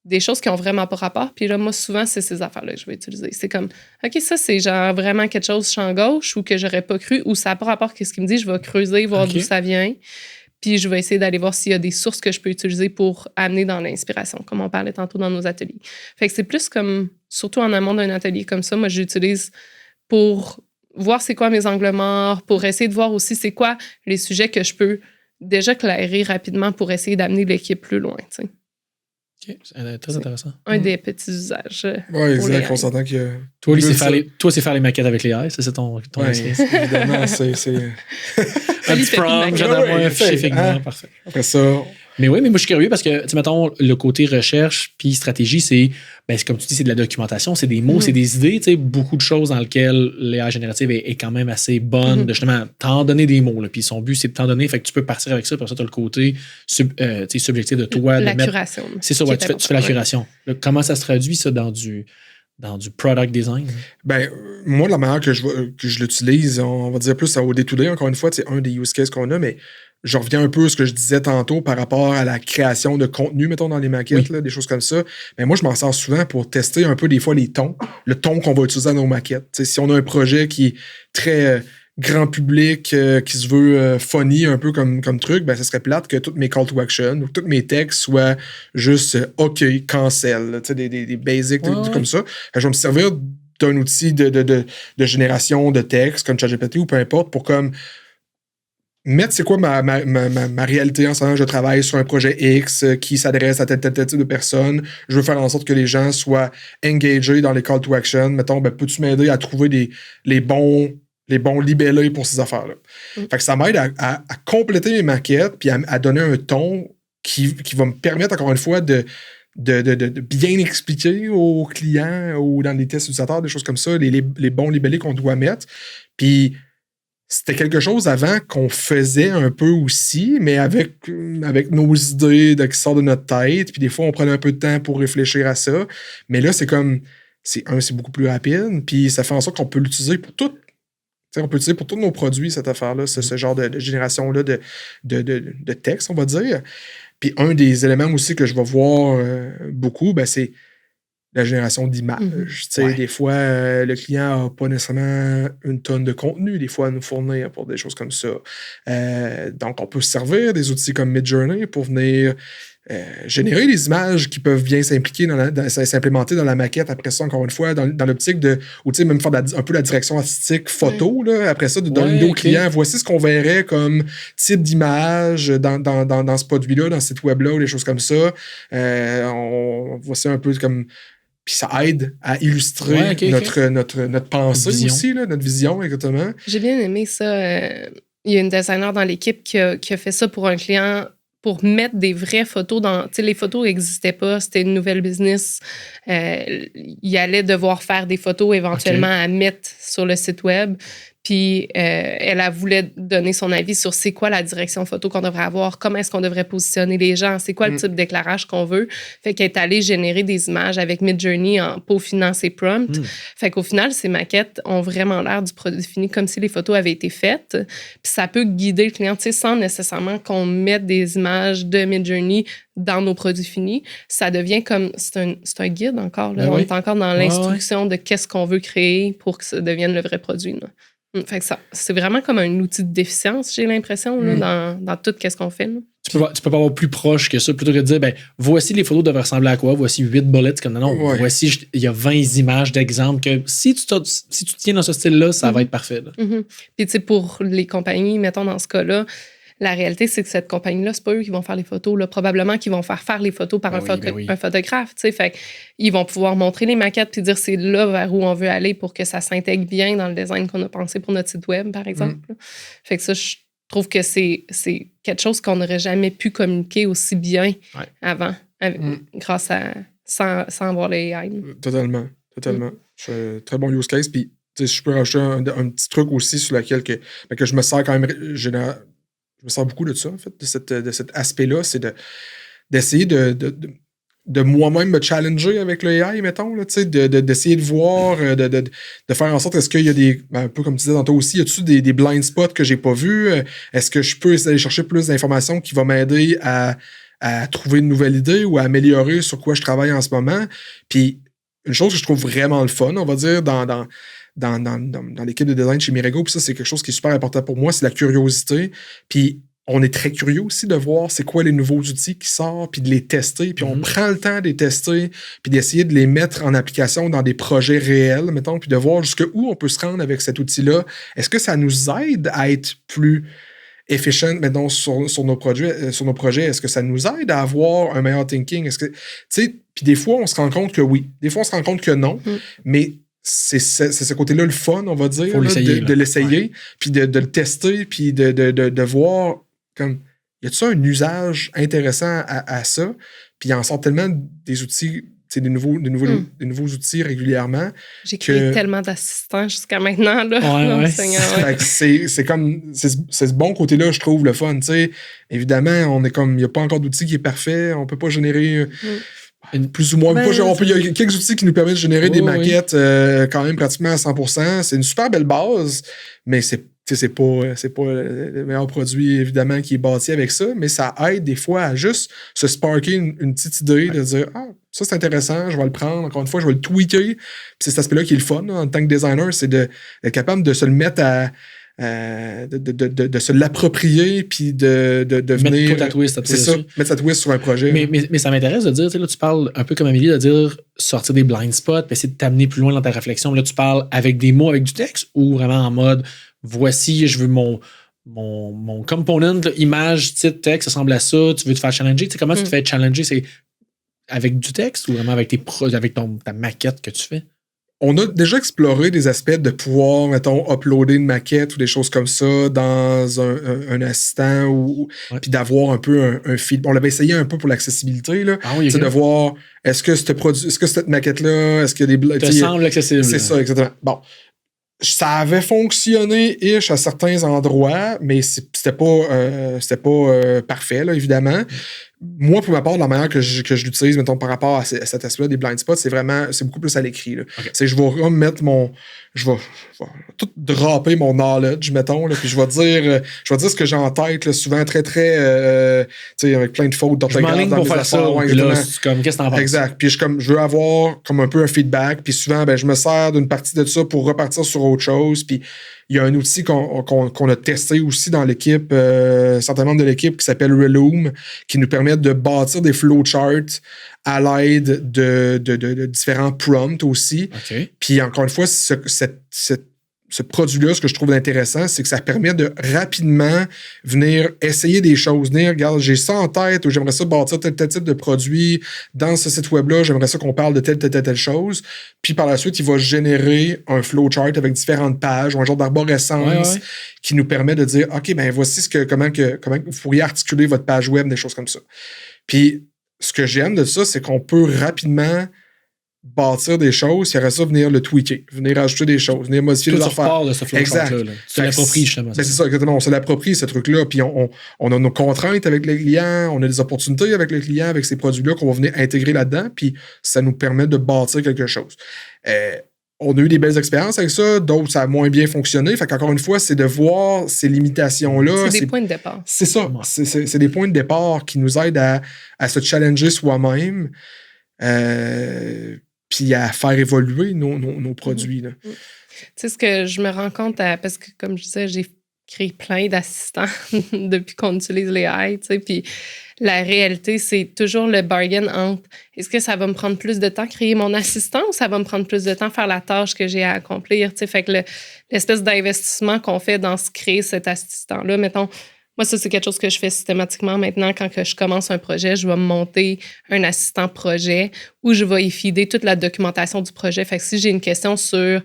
des choses qui ont vraiment pas rapport. Puis là, moi, souvent, c'est ces affaires-là que je vais utiliser. C'est comme, OK, ça, c'est genre vraiment quelque chose champ gauche ou que j'aurais pas cru ou ça n'a pas rapport avec ce qu'il me dit. Je vais creuser, voir d'où ça vient. Puis je vais essayer d'aller voir s'il y a des sources que je peux utiliser pour amener dans l'inspiration, comme on parlait tantôt dans nos ateliers. Fait que c'est plus comme, surtout en amont d'un atelier comme ça, moi, j'utilise pour voir c'est quoi mes angles morts, pour essayer de voir aussi c'est quoi les sujets que je peux déjà clairer rapidement pour essayer d'amener l'équipe plus loin. Tu sais. OK, c'est très intéressant. Un des petits usages. Oui, exact. On s'entend que. Toi, c'est faire les maquettes avec les AI, ça, c'est ton évidemment, c'est. Un petit prompt, j'en ai un fichier Figma, parfait. Après ça. Mais oui, mais moi, je suis curieux parce que, tu sais, mettons, le côté recherche puis stratégie, c'est comme tu dis, c'est de la documentation, c'est des mots, c'est des idées, tu sais, beaucoup de choses dans lesquelles l'IA générative est quand même assez bonne de justement t'en donner des mots. Là, puis son but, c'est de t'en donner, fait que tu peux partir avec ça, puis ça, tu as le côté subjectif de toi. La curation. C'est ça, ouais, tu fais la curation. Là, comment ça se traduit, ça, dans du product design? Ben, moi, la manière que je l'utilise, on va dire plus au day-to-day, encore une fois, c'est un des use cases qu'on a, mais je reviens un peu à ce que je disais tantôt par rapport à la création de contenu, mettons, dans les maquettes, là, des choses comme ça. Mais moi, je m'en sers souvent pour tester un peu des fois les tons, le ton qu'on va utiliser dans nos maquettes. T'sais, si on a un projet qui est très grand public, qui se veut funny un peu comme truc, ben ça serait plate que tous mes call to action ou tous mes textes soient juste OK, cancel, des basics, comme ça. Je vais me servir d'un outil de génération de texte comme ChatGPT ou peu importe pour comme mettre c'est quoi ma réalité en ce moment. Je travaille sur un projet X qui s'adresse à tel type de personnes. Je veux faire en sorte que les gens soient engagés dans les call to action. Mettons, ben, peux-tu m'aider à trouver les bons libellés pour ces affaires-là? Fait que ça m'aide à compléter mes maquettes puis à donner un ton qui va me permettre, encore une fois, de bien expliquer aux clients ou dans les tests utilisateurs, des choses comme ça, les bons libellés qu'on doit mettre. Puis c'était quelque chose avant qu'on faisait un peu aussi, mais avec nos idées qui sortent de notre tête. Puis des fois, on prenait un peu de temps pour réfléchir à ça. Mais là, c'est beaucoup plus rapide. Puis ça fait en sorte qu'on peut l'utiliser pour tout. On peut l'utiliser pour tous nos produits, cette affaire-là, ce genre de génération-là de texte, on va dire. Puis un des éléments aussi que je vais voir beaucoup, ben, c'est la génération d'images. Des fois, le client n'a pas nécessairement une tonne de contenu, des fois, à nous fournir pour des choses comme ça. Donc, on peut se servir des outils comme Midjourney pour venir générer des images qui peuvent bien s'implémenter dans la maquette. Après ça, encore une fois, dans l'optique ou même faire un peu la direction artistique photo. Là, après ça, de donner au client, voici ce qu'on verrait comme type d'image dans ce produit-là, dans ce site web-là, ou des choses comme ça. Voici un peu comme... Puis ça aide à illustrer notre pensée aussi, là, notre vision, exactement. J'ai bien aimé ça. Il y a une designer dans l'équipe qui a fait ça pour un client pour mettre des vraies photos dans... Tu sais, les photos n'existaient pas, c'était une nouvelle business. Il allait devoir faire des photos éventuellement à mettre sur le site web. Puis elle voulait donner son avis sur c'est quoi la direction photo qu'on devrait avoir, comment est-ce qu'on devrait positionner les gens, c'est quoi le type d'éclairage qu'on veut. Fait qu'elle est allée générer des images avec Midjourney en peaufinant ses prompts. Fait qu'au final, ces maquettes ont vraiment l'air du produit fini, comme si les photos avaient été faites. Puis ça peut guider le client, tu sais, sans nécessairement qu'on mette des images de Midjourney dans nos produits finis. Ça devient comme... C'est un guide encore. Là. On est encore dans l'instruction de qu'est-ce qu'on veut créer pour que ça devienne le vrai produit. Là. Fait que ça, c'est vraiment comme un outil de déficience, j'ai l'impression, là, dans tout ce qu'on fait. Là. Tu peux pas avoir plus proche que ça, plutôt que de dire, voici les photos devraient ressembler à quoi, voici 8 bullets, comme non, voici, il y a 20 images d'exemples que si tu tiens dans ce style-là, ça va être parfait. Puis, tu sais, pour les compagnies, mettons dans ce cas-là, la réalité, c'est que cette compagnie-là, c'est pas eux qui vont faire les photos. Là. Probablement qu'ils vont faire les photos par un photographe. Fait ils vont pouvoir montrer les maquettes puis dire c'est là vers où on veut aller pour que ça s'intègre bien dans le design qu'on a pensé pour notre site web, par exemple. Fait que ça, je trouve que c'est quelque chose qu'on n'aurait jamais pu communiquer aussi bien avant, grâce à sans avoir les AI. Totalement. Très bon use case. Puis, si je peux rajouter un petit truc aussi sur lequel que je me sers quand même je me sers beaucoup de ça, en fait, de cet aspect-là, c'est d'essayer de moi-même me challenger avec le AI, mettons, là, d'essayer de voir, de faire en sorte, est-ce qu'il y a des, un peu comme tu disais tantôt aussi, y a-tu des blind spots que j'ai pas vus? Est-ce que je peux aller chercher plus d'informations qui vont m'aider à trouver une nouvelle idée ou à améliorer sur quoi je travaille en ce moment? Puis, une chose que je trouve vraiment le fun, on va dire, dans l'équipe de design chez Mirego, puis ça, c'est quelque chose qui est super important pour moi, c'est la curiosité. Puis on est très curieux aussi de voir c'est quoi les nouveaux outils qui sortent, puis de les tester, puis on prend le temps de les tester, puis d'essayer de les mettre en application dans des projets réels, mettons, puis de voir jusqu'où on peut se rendre avec cet outil-là. Est-ce que ça nous aide à être plus efficient maintenant sur nos projets, est-ce que ça nous aide à avoir un meilleur thinking? Est-ce que, tu sais, puis des fois, on se rend compte que oui. Des fois, on se rend compte que non. Mais c'est ce côté-là le fun, on va dire, de l'essayer, puis de le tester, puis de voir comme, y a-t-il un usage intéressant à ça? Puis il en sort tellement des outils, des nouveaux outils régulièrement. J'ai créé tellement d'assistants jusqu'à maintenant. Là. C'est comme, c'est ce bon côté-là, je trouve, le fun. T'sais. Évidemment, il n'y a pas encore d'outil qui est parfait. On ne peut pas générer plus ou moins. Il y a quelques outils qui nous permettent de générer des maquettes quand même pratiquement à 100%. C'est une super belle base, mais c'est pas le meilleur produit, évidemment, qui est bâti avec ça, mais ça aide des fois à juste se sparker une petite idée, de dire « Ah, ça, c'est intéressant, je vais le prendre. Encore une fois, je vais le tweaker. » Puis c'est cet aspect-là qui est le fun, en tant que designer, c'est d'être capable de se le mettre de se l'approprier, puis de venir... Mettre ta twist mettre sa twist sur un projet. Mais ça m'intéresse de dire, là, tu parles un peu comme Amélie, de dire sortir des blind spots, puis essayer de t'amener plus loin dans ta réflexion. Là, tu parles avec des mots, avec du texte, ou vraiment en mode... Voici, je veux mon component, là, image, titre, texte, ça ressemble à ça, tu veux te faire challenger. Tu sais, comment tu te fais challenger? C'est avec du texte ou vraiment avec ta maquette que tu fais? On a déjà exploré des aspects de pouvoir, mettons, uploader une maquette ou des choses comme ça dans un assistant puis d'avoir un peu un feed. On l'avait essayé un peu pour l'accessibilité, là. Ah oui, c'est de voir, est-ce que cette maquette-là, est-ce qu'il y a des... te semble accessible. C'est ça, exactement. Bon. Ça avait fonctionné à certains endroits, mais c'était pas parfait, là, évidemment. Moi, pour ma part, la manière que je l'utilise, mettons, par rapport à cet aspect-là des blind spots, c'est beaucoup plus à l'écrit. Okay. C'est je vais remettre je vais tout dropper mon knowledge, mettons, là, puis je vais dire ce que j'ai en tête, là, souvent très, très, tu sais, avec plein de fautes d'orthographe. Je m'enligne pour faire ça, comme, qu'est-ce que t'en penses? Exact. Puis je veux avoir comme un peu un feedback, puis souvent, je me sers d'une partie de ça pour repartir sur autre chose, puis il y a un outil qu'on a testé aussi dans l'équipe, certains membres de l'équipe, qui s'appelle Reloom, qui nous permet de bâtir des flowcharts à l'aide de différents prompts aussi. Okay. Puis encore une fois, ce produit-là, ce que je trouve intéressant, c'est que ça permet de rapidement venir essayer des choses. Regarde, j'ai ça en tête, ou j'aimerais ça bâtir tel type de produit dans ce site web-là, j'aimerais ça qu'on parle de telle chose. Puis par la suite, il va générer un flowchart avec différentes pages ou un genre d'arborescence qui nous permet de dire, OK, ben voici comment vous pourriez articuler votre page web, des choses comme ça. Puis ce que j'aime de ça, c'est qu'on peut rapidement bâtir des choses, il y aurait ça venir le tweaker, venir ajouter des choses, venir modifier les affaires. De ce flowchart-là. Tu l'appropries justement. C'est ça, exactement. On se l'approprie, ce truc-là. Puis on a nos contraintes avec les clients, on a des opportunités avec les clients, avec ces produits-là qu'on va venir intégrer là-dedans, puis ça nous permet de bâtir quelque chose. On a eu des belles expériences avec ça, d'autres, ça a moins bien fonctionné. Fait qu'encore une fois, c'est de voir ces limitations-là. C'est des points de départ. C'est ça. C'est des points de départ qui nous aident à se challenger soi-même. Puis à faire évoluer nos produits. Là. Tu sais, ce que je me rends compte, parce que comme je disais, j'ai créé plein d'assistants depuis qu'on utilise les AI, tu sais, puis la réalité, c'est toujours le bargain entre est-ce que ça va me prendre plus de temps créer mon assistant ou ça va me prendre plus de temps faire la tâche que j'ai à accomplir, tu sais, fait que l'espèce d'investissement qu'on fait dans se créer cet assistant-là, mettons, moi, ça, c'est quelque chose que je fais systématiquement maintenant. Quand que je commence un projet, je vais me monter un assistant projet où je vais y feeder toute la documentation du projet. Fait que si j'ai une question sur...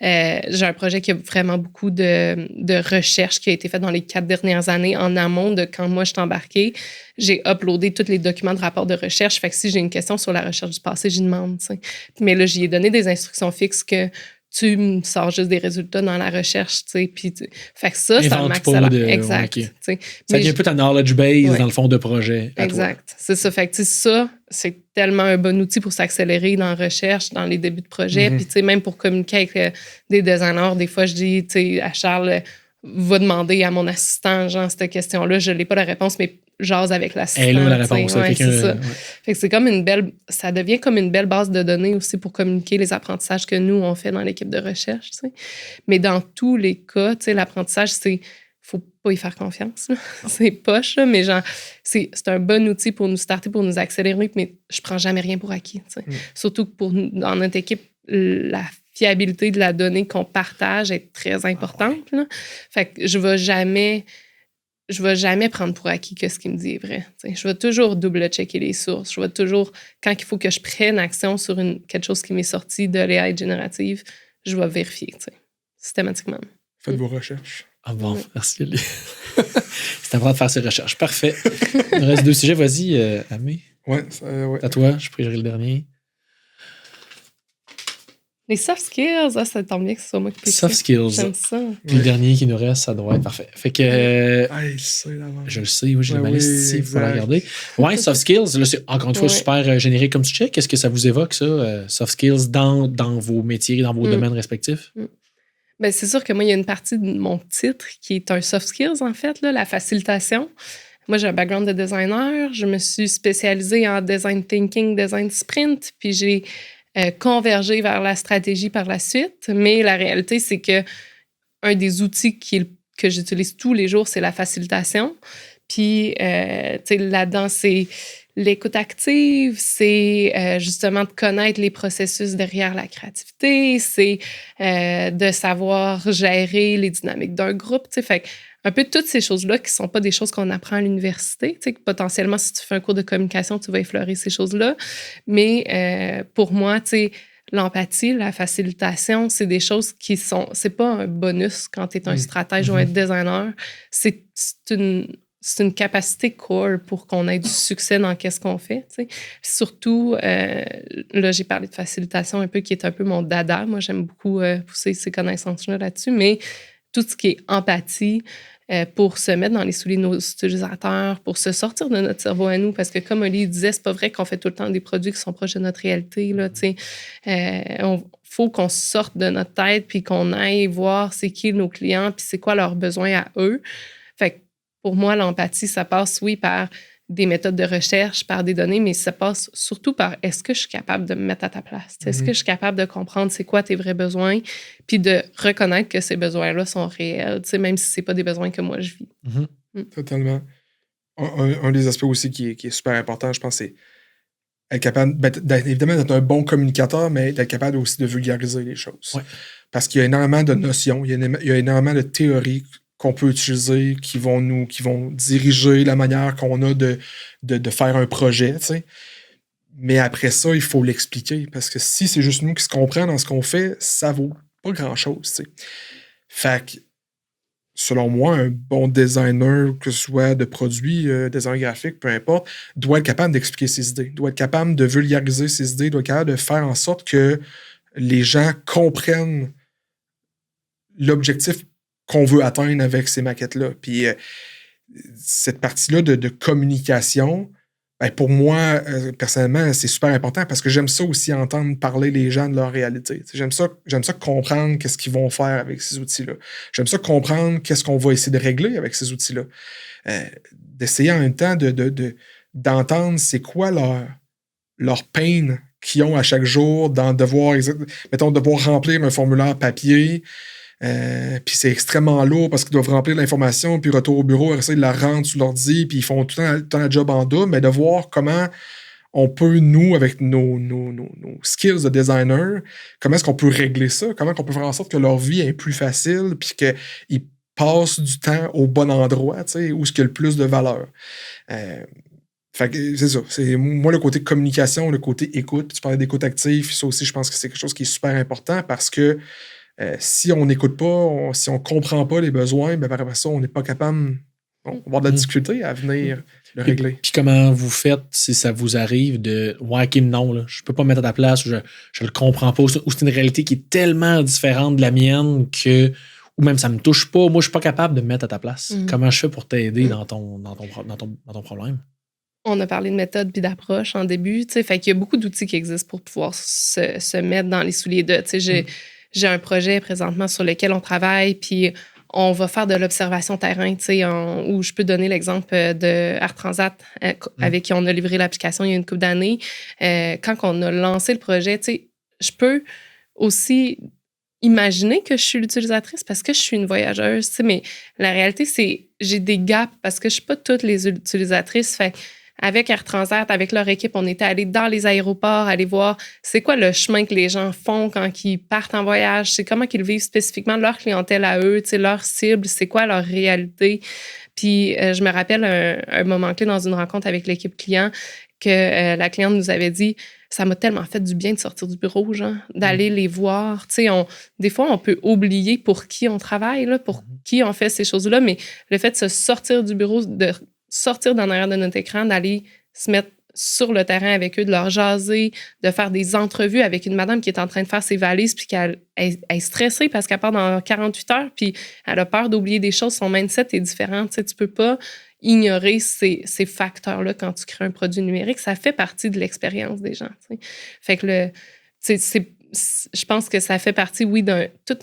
j'ai un projet qui a vraiment beaucoup de recherche qui a été fait dans les 4 dernières années en amont de quand moi je suis embarquée. J'ai uploadé tous les documents de rapport de recherche. Fait que si j'ai une question sur la recherche du passé, j'y demande. T'sais. Mais là, j'y ai donné des instructions fixes que tu me sors juste des résultats dans la recherche, tu sais, puis fait que ça m'accélère. Exact. Okay. Ça devient un peu ta knowledge base dans le fond de projet. Exact. C'est ça. Fait que ça, c'est tellement un bon outil pour s'accélérer dans la recherche, dans les débuts de projet. Puis tu sais, même pour communiquer avec des designers, des fois, je dis, tu sais, à Charles, va demander à mon assistant, genre, cette question-là, je n'ai pas la réponse, mais jase avec l'assistant. Elle a la réponse. Ouais, c'est ça. Fait que c'est comme ça devient comme une belle base de données aussi pour communiquer les apprentissages que nous, on fait dans l'équipe de recherche, tu sais. Mais dans tous les cas, tu sais, l'apprentissage, faut pas y faire confiance, là. C'est poche, là, mais genre, c'est un bon outil pour nous starter, pour nous accélérer, mais je prends jamais rien pour acquis, tu sais. Surtout que dans notre équipe, la fiabilité de la donnée qu'on partage est très importante, là. Fait que je vais jamais je vais jamais prendre pour acquis que ce qu'il me dit est vrai. T'sais, je vais toujours double-checker les sources. Je vais toujours, quand il faut que je prenne action sur quelque chose qui m'est sorti de l'AI générative, je vais vérifier, systématiquement. Faites vos recherches. Ah bon, merci, Lily. C'est important de faire ses recherches. Parfait. Il reste 2 sujets. Vas-y, Amé. Ouais. À toi, je prie le dernier. Les soft skills, ça tombe bien que ce soit moi qui puisse. Soft skills. J'aime ça. Puis le dernier qui nous reste, ça doit être parfait. Fait que. Je le sais, oui, j'ai ma liste ici, il faut la regarder. Ouais, soft skills, là, c'est encore une fois super générique comme sujet. Qu'est-ce que ça vous évoque, ça, soft skills, dans vos métiers, dans vos domaines respectifs? Ben, c'est sûr que moi, il y a une partie de mon titre qui est un soft skills, en fait, là, la facilitation. Moi, j'ai un background de designer. Je me suis spécialisée en design thinking, design sprint, puis j'ai convergé vers la stratégie par la suite. Mais la réalité, c'est que un des outils que j'utilise tous les jours, c'est la facilitation. Puis, tu sais, là-dedans, c'est l'écoute active, c'est justement de connaître les processus derrière la créativité, c'est de savoir gérer les dynamiques d'un groupe, tu sais, fait un peu toutes ces choses-là qui sont pas des choses qu'on apprend à l'université, tu sais, que potentiellement, si tu fais un cours de communication, tu vas effleurer ces choses-là, mais pour moi, tu sais, l'empathie, la facilitation, c'est des choses qui sont... C'est pas un bonus quand tu es un stratège ou un designer, c'est une capacité core pour qu'on ait du succès dans qu'est-ce qu'on fait. T'sais. Surtout, là, j'ai parlé de facilitation un peu, qui est un peu mon dada. Moi, j'aime beaucoup pousser ces connaissances-là là-dessus, mais tout ce qui est empathie, pour se mettre dans les souliers de nos utilisateurs, pour se sortir de notre cerveau à nous, parce que comme Oli disait, c'est pas vrai qu'on fait tout le temps des produits qui sont proches de notre réalité. Il faut qu'on sorte de notre tête puis qu'on aille voir c'est qui nos clients puis c'est quoi leurs besoins à eux. Fait que pour moi, l'empathie, ça passe, oui, par des méthodes de recherche, par des données, mais ça passe surtout par est-ce que je suis capable de me mettre à ta place? Est-ce que je suis capable de comprendre c'est quoi tes vrais besoins, puis de reconnaître que ces besoins-là sont réels, même si c'est pas des besoins que moi je vis. Totalement. Un des aspects aussi qui est super important, je pense, c'est être capable, évidemment, d'être un bon communicateur, mais d'être capable aussi de vulgariser les choses. Ouais. Parce qu'il y a énormément de notions, il y a énormément de théories qu'on peut utiliser, qui vont diriger la manière qu'on a de faire un projet, tu sais. Mais après ça, il faut l'expliquer, parce que si c'est juste nous qui se comprenons dans ce qu'on fait, ça vaut pas grand-chose, tu sais. Fait que, selon moi, un bon designer, que ce soit de produits, design graphique, peu importe, doit être capable d'expliquer ses idées, doit être capable de vulgariser ses idées, doit être capable de faire en sorte que les gens comprennent l'objectif qu'on veut atteindre avec ces maquettes-là. Puis cette partie-là de communication, ben pour moi, personnellement, c'est super important parce que j'aime ça aussi entendre parler les gens de leur réalité. J'aime ça comprendre qu'est-ce qu'ils vont faire avec ces outils-là. J'aime ça comprendre qu'est-ce qu'on va essayer de régler avec ces outils-là. D'essayer en même temps d'entendre c'est quoi leur pain qu'ils ont à chaque jour dans devoir remplir un formulaire papier. Puis c'est extrêmement lourd parce qu'ils doivent remplir l'information, puis retour au bureau, essayer de la rendre sur l'ordi, puis ils font tout le temps la job en double, mais de voir comment on peut, nous, avec nos skills de designer, comment est-ce qu'on peut régler ça, comment on peut faire en sorte que leur vie est plus facile, puis qu'ils passent du temps au bon endroit, tu sais, où est-ce qu'il y a le plus de valeur. Fait que c'est ça. C'est moi le côté communication, le côté écoute, puis tu parlais d'écoute active, ça aussi, je pense que c'est quelque chose qui est super important parce que si on n'écoute pas, si on ne comprend pas les besoins, ben après ça, on n'est pas capable. On va avoir de la difficulté à venir le régler. Puis comment vous faites si ça vous arrive de ouais, ok, non, là, je peux pas me mettre à ta place, ou je le comprends pas, ou c'est une réalité qui est tellement différente de la mienne que. Ou même ça me touche pas, moi je suis pas capable de me mettre à ta place. Comment je fais pour t'aider dans ton problème? On a parlé de méthode puis d'approche en début, tu sais, fait qu'il y a beaucoup d'outils qui existent pour pouvoir se mettre dans les souliers de, tu sais, j'ai un projet présentement sur lequel on travaille, puis on va faire de l'observation terrain, tu sais, où je peux donner l'exemple de Art Transat, avec qui on a livré l'application il y a une couple d'années. Quand on a lancé le projet, tu sais, je peux aussi imaginer que je suis l'utilisatrice parce que je suis une voyageuse, tu sais, mais la réalité, c'est j'ai des gaps parce que je suis pas toutes les utilisatrices. Fait avec Air Transat, avec leur équipe, on était allé dans les aéroports, aller voir c'est quoi le chemin que les gens font quand ils partent en voyage, c'est comment qu'ils vivent spécifiquement leur clientèle à eux, leur cible, c'est quoi leur réalité. Puis je me rappelle un moment clé dans une rencontre avec l'équipe client que la cliente nous avait dit « Ça m'a tellement fait du bien de sortir du bureau, genre, d'aller les voir. » Tu sais, des fois, on peut oublier pour qui on travaille, là, pour qui on fait ces choses-là, mais le fait de se sortir du bureau, de sortir d'en arrière de notre écran, d'aller se mettre sur le terrain avec eux, de leur jaser, de faire des entrevues avec une madame qui est en train de faire ses valises puis qu'elle est stressée parce qu'elle part dans 48 heures puis elle a peur d'oublier des choses. Son mindset est différent. Tu sais, tu peux pas ignorer ces facteurs-là quand tu crées un produit numérique. Ça fait partie de l'expérience des gens. Tu sais. Fait que je pense que ça fait partie, oui, d'un tout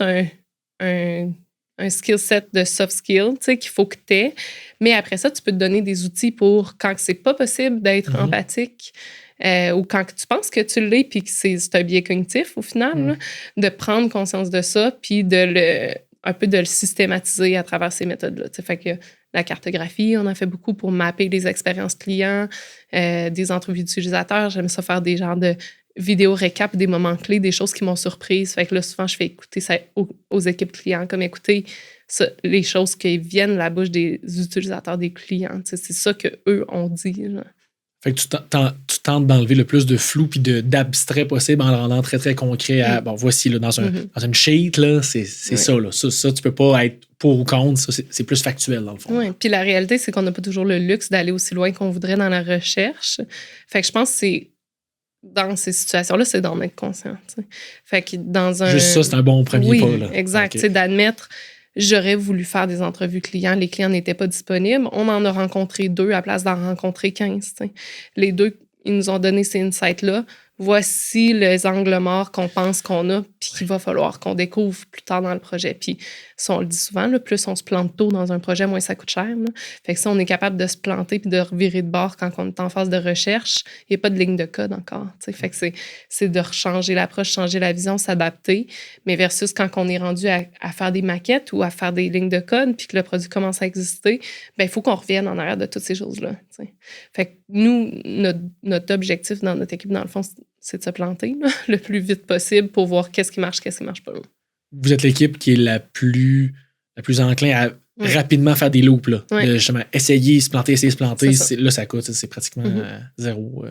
un skill set de soft skill, tu sais, qu'il faut que tu aies. Mais après ça, tu peux te donner des outils pour quand c'est pas possible d'être empathique ou quand tu penses que tu l'es puis que c'est un biais cognitif au final, là, de prendre conscience de ça puis un peu de le systématiser à travers ces méthodes-là. Tu sais, fait que la cartographie, on en fait beaucoup pour mapper les expériences clients, des entrevues d'utilisateurs. J'aime ça faire des genres de vidéos récap des moments clés, des choses qui m'ont surprise. Fait que là, souvent, je fais écouter ça aux équipes clients, comme écouter ça, les choses qui viennent de la bouche des utilisateurs, des clients. Tu sais, c'est ça qu'eux ont dit. Genre. Fait que tu tentes d'enlever le plus de flou puis d'abstrait possible en le rendant très, très concret à, bon, voici, là, dans une sheet, là, c'est ça, là. Ça, tu peux pas être pour ou contre, ça, c'est plus factuel, dans le fond. Oui, puis la réalité, c'est qu'on n'a pas toujours le luxe d'aller aussi loin qu'on voudrait dans la recherche. Fait que je pense que c'est dans ces situations-là, c'est d'en être conscient. T'sais. Fait que dans un... Juste ça, c'est un bon premier pas. Là. Exact. Okay. D'admettre, j'aurais voulu faire des entrevues clients, les clients n'étaient pas disponibles. On en a rencontré 2 à la place d'en rencontrer 15. T'sais. Les 2, ils nous ont donné ces insights-là. Voici les angles morts qu'on pense qu'on a, puis qu'il va falloir qu'on découvre plus tard dans le projet. Puis, ça, on le dit souvent, là, plus on se plante tôt dans un projet, moins ça coûte cher. Là. Fait que si on est capable de se planter puis de revirer de bord quand on est en phase de recherche, il n'y a pas de ligne de code encore. T'sais. Fait que c'est de changer l'approche, changer la vision, s'adapter. Mais versus quand on est rendu à faire des maquettes ou à faire des lignes de code puis que le produit commence à exister, ben il faut qu'on revienne en arrière de toutes ces choses-là. T'sais. Fait que nous, notre objectif dans notre équipe, dans le fond, c'est de se planter là, le plus vite possible pour voir qu'est-ce qui marche pas. Vous êtes l'équipe qui est la plus enclin à rapidement faire des loops. Là, de justement essayer, se planter. Là, ça coûte. C'est pratiquement zéro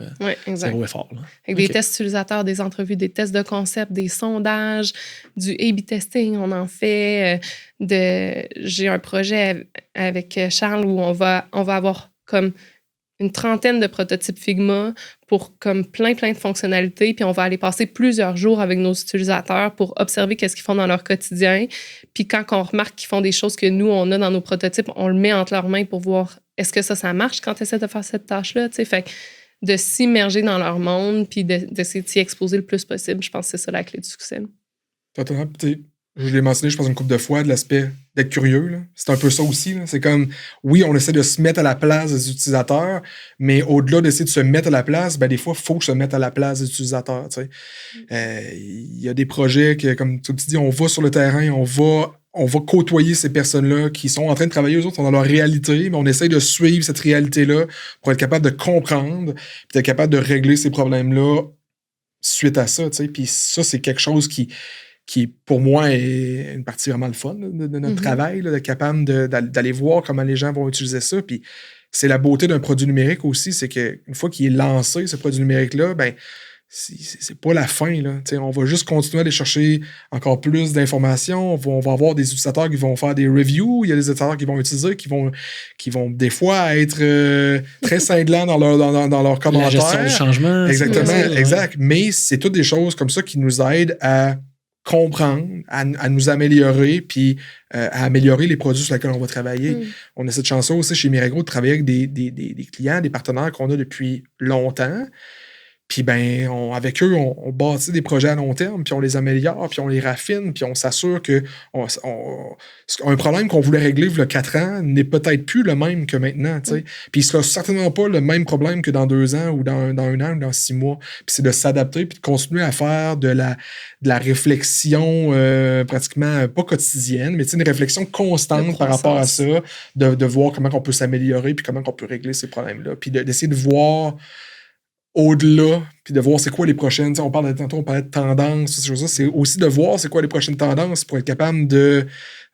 effort. Là. Avec des tests utilisateurs, des entrevues, des tests de concept, des sondages, du A/B testing, on en fait. J'ai un projet avec Charles où on va avoir comme une trentaine de prototypes Figma pour comme plein de fonctionnalités, puis on va aller passer plusieurs jours avec nos utilisateurs pour observer qu'est-ce qu'ils font dans leur quotidien. Puis quand on remarque qu'ils font des choses que nous, on a dans nos prototypes, on le met entre leurs mains pour voir est-ce que ça marche quand tu essaies de faire cette tâche-là, tu sais. Fait que de s'immerger dans leur monde puis d'essayer de s'y exposer le plus possible, je pense que c'est ça la clé du succès. Je l'ai mentionné, je pense, une couple de fois, de l'aspect d'être curieux. Là. C'est un peu ça aussi. Là. C'est comme, oui, on essaie de se mettre à la place des utilisateurs, mais au-delà d'essayer de se mettre à la place, ben, des fois, il faut se mettre à la place des utilisateurs. Il y a des projets que, comme tu dis, on va sur le terrain, on va côtoyer ces personnes-là qui sont en train de travailler, eux autres sont dans leur réalité, mais on essaie de suivre cette réalité-là pour être capable de comprendre, puis être capable de régler ces problèmes-là suite à ça. Puis ça, c'est quelque chose qui, pour moi, est une partie vraiment le fun de notre travail, là, d'être capable d'aller voir comment les gens vont utiliser ça. Puis c'est la beauté d'un produit numérique aussi, c'est qu'une fois qu'il est lancé, ce produit numérique-là, ben c'est pas la fin. Là. On va juste continuer à aller chercher encore plus d'informations. On va avoir des utilisateurs qui vont faire des reviews. Il y a des utilisateurs qui vont utiliser, qui vont des fois être très cinglants dans leurs commentaires. La gestion du changement. Exactement, exact. Mais c'est toutes des choses comme ça qui nous aident à comprendre, à nous améliorer, puis à améliorer les produits sur lesquels on va travailler. On a cette chance aussi chez Mirego de travailler avec des clients, des partenaires qu'on a depuis longtemps, Puis ben, avec eux, on bâtit des projets à long terme, puis on les améliore, puis on les raffine, puis on s'assure que un problème qu'on voulait régler il y a 4 ans n'est peut-être plus le même que maintenant. Puis il sera certainement pas le même problème que dans 2 ans ou dans 1 an ou dans 6 mois. Puis c'est de s'adapter, puis de continuer à faire de la réflexion pratiquement pas quotidienne, mais une réflexion constante par rapport à ça, de voir comment on peut s'améliorer, puis comment on peut régler ces problèmes-là, puis d'essayer de voir au-delà, puis de voir c'est quoi les prochaines. On parlait de tendances, ces choses-là. C'est aussi de voir c'est quoi les prochaines tendances pour être capable de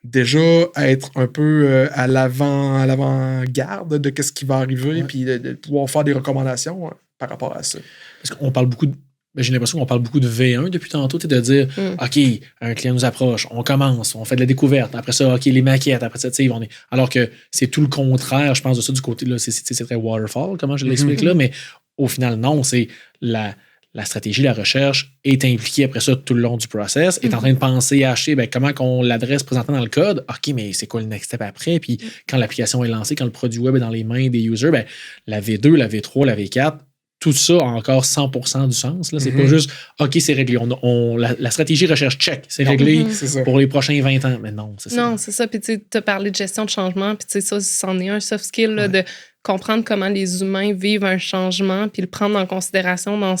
déjà être un peu à l'avant-garde de ce qui va arriver, puis de pouvoir faire des recommandations par rapport à ça. Parce qu'on parle beaucoup de. J'ai l'impression qu'on parle beaucoup de V1 depuis tantôt, de dire OK, un client nous approche, on commence, on fait de la découverte, après ça, OK, les maquettes, après ça, on est. Alors que c'est tout le contraire, je pense, de ça du côté là, c'est très waterfall, comment je l'explique là, mais au final, non, c'est la stratégie, la recherche est impliquée après ça tout le long du process, est en train de penser à acheter comment on l'adresse présentement dans le code. OK, mais c'est quoi le next step après? Puis quand l'application est lancée, quand le produit web est dans les mains des users, la V2, la V3, la V4, tout ça a encore 100% du sens. Là. C'est pas juste OK, c'est réglé. La stratégie recherche check, c'est réglé pour les prochains 20 ans. Mais non, c'est ça. Non, c'est ça. Puis tu as parlé de gestion de changement, puis ça, c'en est un soft skill là, de comprendre comment les humains vivent un changement, puis le prendre en considération dans...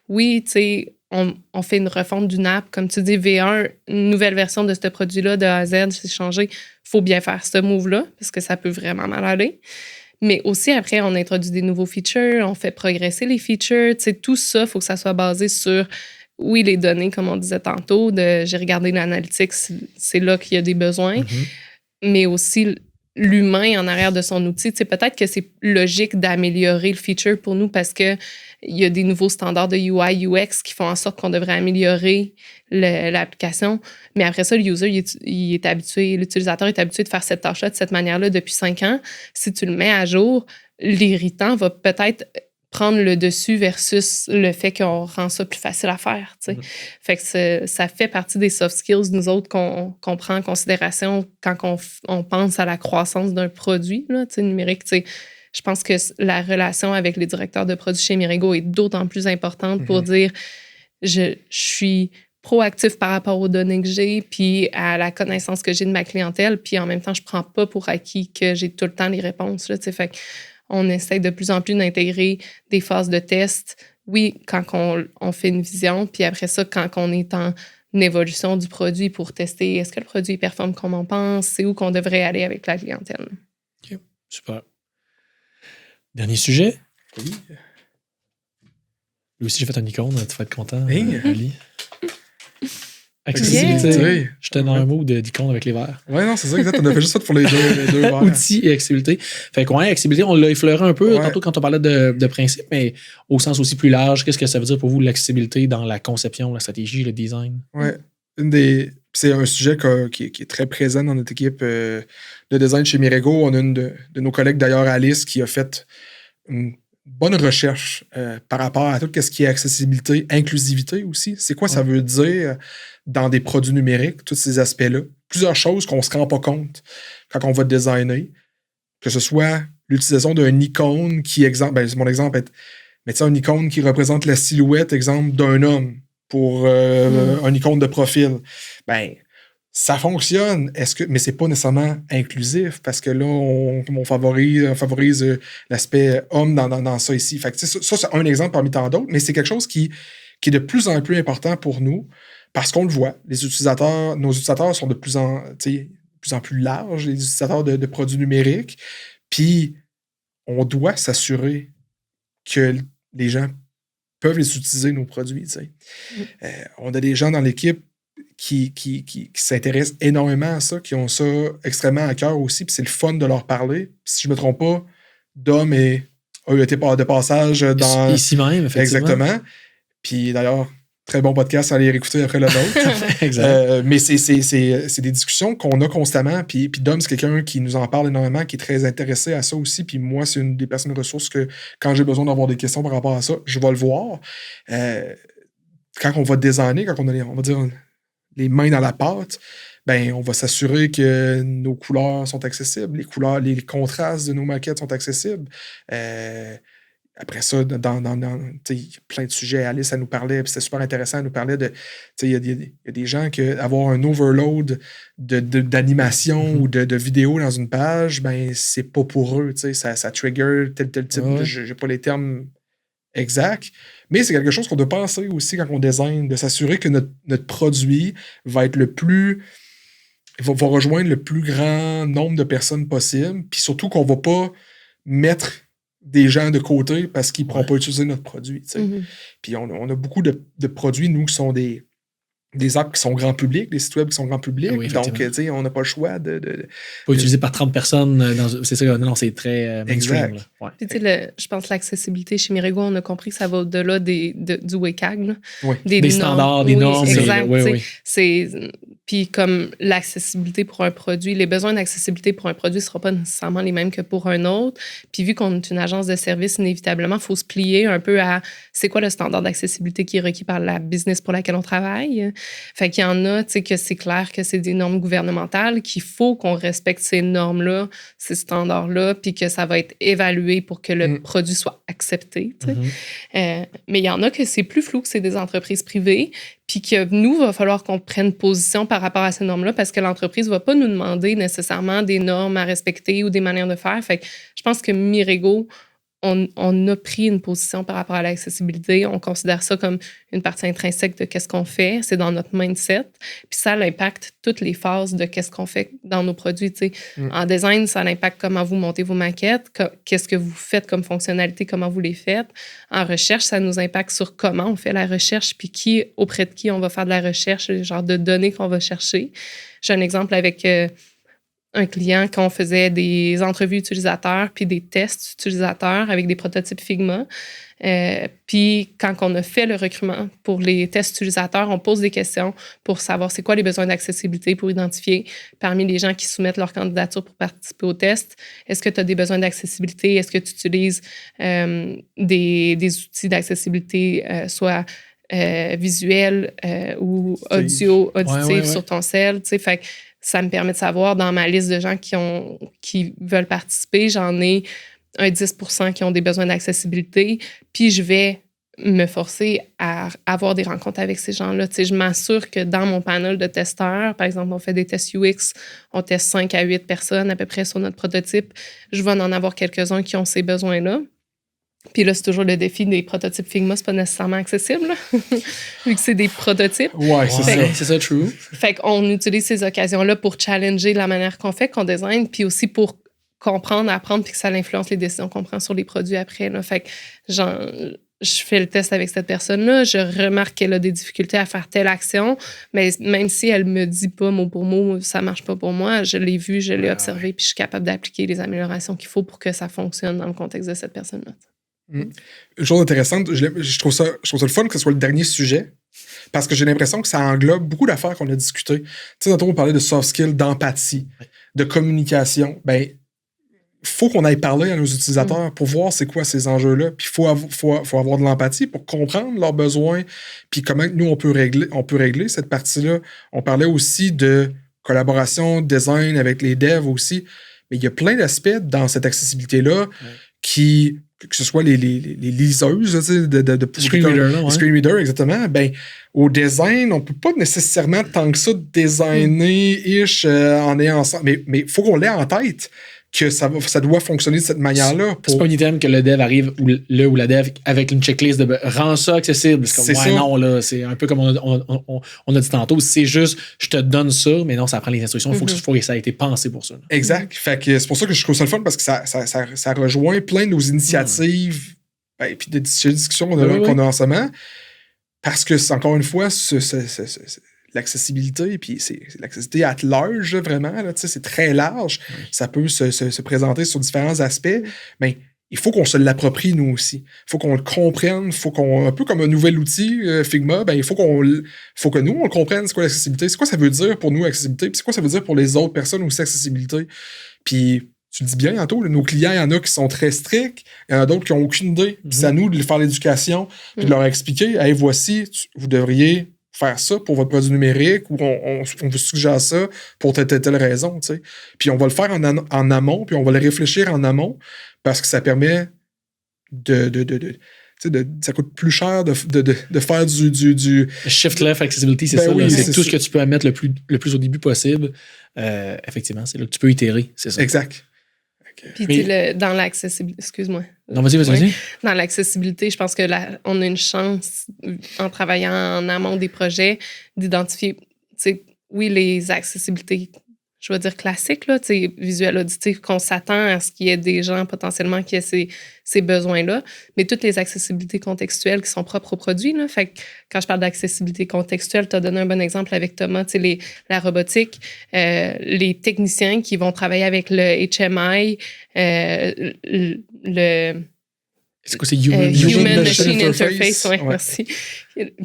Oui, tu sais, on fait une refonte d'une app, comme tu dis, V1, une nouvelle version de ce produit-là, de A à Z, c'est changé. Il faut bien faire ce move-là, parce que ça peut vraiment mal aller. Mais aussi, après, on introduit des nouveaux features, on fait progresser les features. Tu sais, tout ça, il faut que ça soit basé sur, oui, les données, comme on disait tantôt, j'ai regardé l'analytics, c'est là qu'il y a des besoins, mais aussi l'humain en arrière de son outil. Tu sais, peut-être que c'est logique d'améliorer le feature pour nous parce qu'il y a des nouveaux standards de UI, UX qui font en sorte qu'on devrait améliorer l'application. Mais après ça, le user, il est habitué, l'utilisateur est habitué de faire cette tâche-là de cette manière-là depuis 5 ans. Si tu le mets à jour, l'irritant va peut-être prendre le dessus versus le fait qu'on rend ça plus facile à faire. Tu sais. Fait que ça fait partie des soft skills, nous autres, qu'on prend en considération quand on pense à la croissance d'un produit là, tu sais, numérique. Tu sais. Je pense que la relation avec les directeurs de produits chez Mirego est d'autant plus importante pour dire je suis proactif par rapport aux données que j'ai puis à la connaissance que j'ai de ma clientèle, puis en même temps, je prends pas pour acquis que j'ai tout le temps les réponses. Là, tu sais. Fait on essaie de plus en plus d'intégrer des phases de test. Oui, quand on fait une vision, puis après ça, quand on est en évolution du produit pour tester est-ce que le produit performe comme on pense, c'est où qu'on devrait aller avec la clientèle. OK, super. Dernier sujet. Oui. Lui aussi, j'ai fait un icône, tu vas être content. Hey. Ali. Accessibilité. Yeah. J'étais dans un mot d'icône avec les verres. Ouais, non, c'est ça, exact. On a fait juste ça pour les deux verres. Outils et accessibilité. Fait que, accessibilité, on l'a effleuré un peu tantôt quand on parlait de principe, mais au sens aussi plus large, qu'est-ce que ça veut dire pour vous, l'accessibilité dans la conception, la stratégie, le design? Ouais. C'est un sujet qui est très présent dans notre équipe de design chez Mirego. On a une de nos collègues, d'ailleurs, Alice, qui a fait une bonne recherche par rapport à tout ce qui est accessibilité, inclusivité aussi. C'est quoi ça veut dire dans des produits numériques, tous ces aspects-là? Plusieurs choses qu'on ne se rend pas compte quand on va designer. Que ce soit l'utilisation d'un icône qui, mon exemple est un icône qui représente la silhouette, exemple, d'un homme pour un icône de profil. Ça fonctionne, mais c'est pas nécessairement inclusif parce que là, on favorise l'aspect homme dans ça ici. Fait que, ça, c'est un exemple parmi tant d'autres, mais c'est quelque chose qui est de plus en plus important pour nous parce qu'on le voit. Nos utilisateurs sont de plus en plus larges, les utilisateurs de produits numériques. Puis, on doit s'assurer que les gens peuvent les utiliser, nos produits. On a des gens dans l'équipe qui s'intéressent énormément à ça, qui ont ça extrêmement à cœur aussi, puis c'est le fun de leur parler. Puis si je ne me trompe pas, Dom a eu été de passage dans... Ici même, effectivement. Exactement. Puis d'ailleurs, très bon podcast à aller réécouter après le nôtre. Exact. Mais c'est des discussions qu'on a constamment, puis Dom, c'est quelqu'un qui nous en parle énormément, qui est très intéressé à ça aussi, puis moi, c'est une des personnes ressources que quand j'ai besoin d'avoir des questions par rapport à ça, je vais le voir. Quand on va designer, quand on va dire... les mains dans la pâte, on va s'assurer que nos couleurs sont accessibles, les contrastes de nos maquettes sont accessibles. Après ça, il y a plein de sujets. Alice, elle nous parlait, puis c'était super intéressant, elle nous parlait de... Il y a des gens qui avoir un overload d'animation ou de vidéos dans une page, ben c'est pas pour eux. Ça trigger tel type. Je n'ai pas les termes exacts, mais c'est quelque chose qu'on doit penser aussi quand on design, de s'assurer que notre produit va être va rejoindre le plus grand nombre de personnes possible, puis surtout qu'on va pas mettre des gens de côté parce qu'ils ne pourront pas utiliser notre produit. Puis on a beaucoup de produits, nous, qui sont des apps qui sont grand public, des sites web qui sont grand public. Oui, donc, on n'a pas le choix de pas utilisé par 30 personnes. C'est ça, non, c'est très mainstream. Exact. Puis, je pense que l'accessibilité chez Mirego, on a compris que ça va au-delà du WCAG. Oui. Des standards, des normes. Exact. Oui. Puis comme l'accessibilité pour un produit, les besoins d'accessibilité pour un produit ne seront pas nécessairement les mêmes que pour un autre. Puis vu qu'on est une agence de service, inévitablement, il faut se plier un peu à c'est quoi le standard d'accessibilité qui est requis par la business pour laquelle on travaille. Fait qu'il y en a, tu sais, que c'est clair que c'est des normes gouvernementales, qu'il faut qu'on respecte ces normes-là, ces standards-là, puis que ça va être évalué pour que le produit soit accepté. Mais il y en a que c'est plus flou, que c'est des entreprises privées, puis que nous, il va falloir qu'on prenne position par rapport à ces normes-là parce que l'entreprise ne va pas nous demander nécessairement des normes à respecter ou des manières de faire. Fait que je pense que Mirego, on a pris une position par rapport à l'accessibilité. On considère ça comme une partie intrinsèque de qu'est-ce qu'on fait. C'est dans notre mindset. Puis ça impacte toutes les phases de qu'est-ce qu'on fait dans nos produits. En design, ça impacte comment vous montez vos maquettes, qu'est-ce que vous faites comme fonctionnalité, comment vous les faites. En recherche, ça nous impacte sur comment on fait la recherche puis auprès de qui on va faire de la recherche, le genre de données qu'on va chercher. J'ai un exemple avec... un client, quand on faisait des entrevues utilisateurs puis des tests utilisateurs avec des prototypes Figma. Puis quand on a fait le recrutement pour les tests utilisateurs, on pose des questions pour savoir c'est quoi les besoins d'accessibilité pour identifier parmi les gens qui soumettent leur candidature pour participer au test. Est-ce que tu as des besoins d'accessibilité? Est-ce que tu utilises des outils d'accessibilité, soit visuels ou auditifs sur ton cell? Fait que ça me permet de savoir, dans ma liste de gens qui veulent participer, j'en ai un 10% qui ont des besoins d'accessibilité, puis je vais me forcer à avoir des rencontres avec ces gens-là. Je m'assure que dans mon panel de testeurs, par exemple, on fait des tests UX, on teste 5 à 8 personnes à peu près sur notre prototype, je vais en avoir quelques-uns qui ont ces besoins-là. Puis là, c'est toujours le défi des prototypes Figma, c'est pas nécessairement accessible, vu que c'est des prototypes. Ouais, c'est ça, true. Fait qu'on utilise ces occasions-là pour challenger la manière qu'on fait, qu'on design, puis aussi pour comprendre, apprendre, puis que ça influence les décisions qu'on prend sur les produits après. Là. Fait que, je fais le test avec cette personne-là, je remarque qu'elle a des difficultés à faire telle action, mais même si elle me dit pas mot pour mot, ça marche pas pour moi, je l'ai vu, je l'ai observé, puis je suis capable d'appliquer les améliorations qu'il faut pour que ça fonctionne dans le contexte de cette personne-là. Une chose intéressante, je trouve ça le fun que ce soit le dernier sujet, parce que j'ai l'impression que ça englobe beaucoup d'affaires qu'on a discutées. Tu sais, tantôt, on parlait de soft skills, d'empathie, de communication. Ben, faut qu'on aille parler à nos utilisateurs pour voir c'est quoi ces enjeux-là. Puis faut avoir de l'empathie pour comprendre leurs besoins, puis comment nous, on peut régler cette partie-là. On parlait aussi de collaboration, design avec les devs aussi. Mais il y a plein d'aspects dans cette accessibilité-là que ce soit les liseuses de screen reader, screen reader, exactement. Ben, au design, on peut pas nécessairement tant que ça designer-ish en ayant ensemble. Mais il faut qu'on l'ait en tête que ça doit fonctionner de cette manière-là. C'est pas un item que le dev arrive ou la dev avec une checklist de rends ça accessible. C'est comme, non, là, c'est un peu comme on a dit tantôt. C'est juste, je te donne ça, mais non, ça prend les instructions. Il faut que ça ait été pensé pour ça. Là. Exact. Fait que c'est pour ça que je trouve ça le fun parce que ça rejoint plein de nos initiatives et puis des discussions qu'on a en ce moment. Parce que, encore une fois, l'accessibilité, puis c'est l'accessibilité at large, vraiment, là, c'est très large. Ça peut se présenter sur différents aspects, mais il faut qu'on se l'approprie, nous aussi. Il faut qu'on le comprenne, un peu comme un nouvel outil, Figma, ben, il faut que nous, on le comprenne, c'est quoi l'accessibilité, c'est quoi ça veut dire pour nous, accessibilité, puis c'est quoi ça veut dire pour les autres personnes aussi, accessibilité. Puis, tu le dis bien, Anto, nos clients, il y en a qui sont très stricts, il y en a d'autres qui n'ont aucune idée. Puis c'est à nous de faire l'éducation, puis de leur expliquer, hey, voici, vous devriez faire ça pour votre produit numérique ou on vous suggère ça pour telle raison, tu sais. Puis on va le faire en amont, puis on va le réfléchir en amont parce que ça permet ça coûte plus cher de faire du Shift left accessibility, c'est Ben ça. oui, là, c'est c'est tout ça. ce que tu peux mettre le plus au début possible. Effectivement, c'est là que tu peux itérer, c'est ça. Exact. Puis, Mais- tu sais, dans l'accessibilité, excuse-moi. Non, vas-y. Ouais. Dans l'accessibilité, je pense que on a une chance, en travaillant en amont des projets, d'identifier, tu sais, oui, les accessibilités, je vais dire classiques, là, tu sais, visuel, auditif, qu'on s'attend à ce qu'il y ait des gens potentiellement qui aient ces besoins-là, mais toutes les accessibilités contextuelles qui sont propres aux produits, là. Fait que quand je parle d'accessibilité contextuelle, tu as donné un bon exemple avec Thomas, tu sais, la robotique, les techniciens qui vont travailler avec le HMI, le C'est quoi, c'est Human Human Machine Machine Interface. Interface, ouais, Ouais. merci.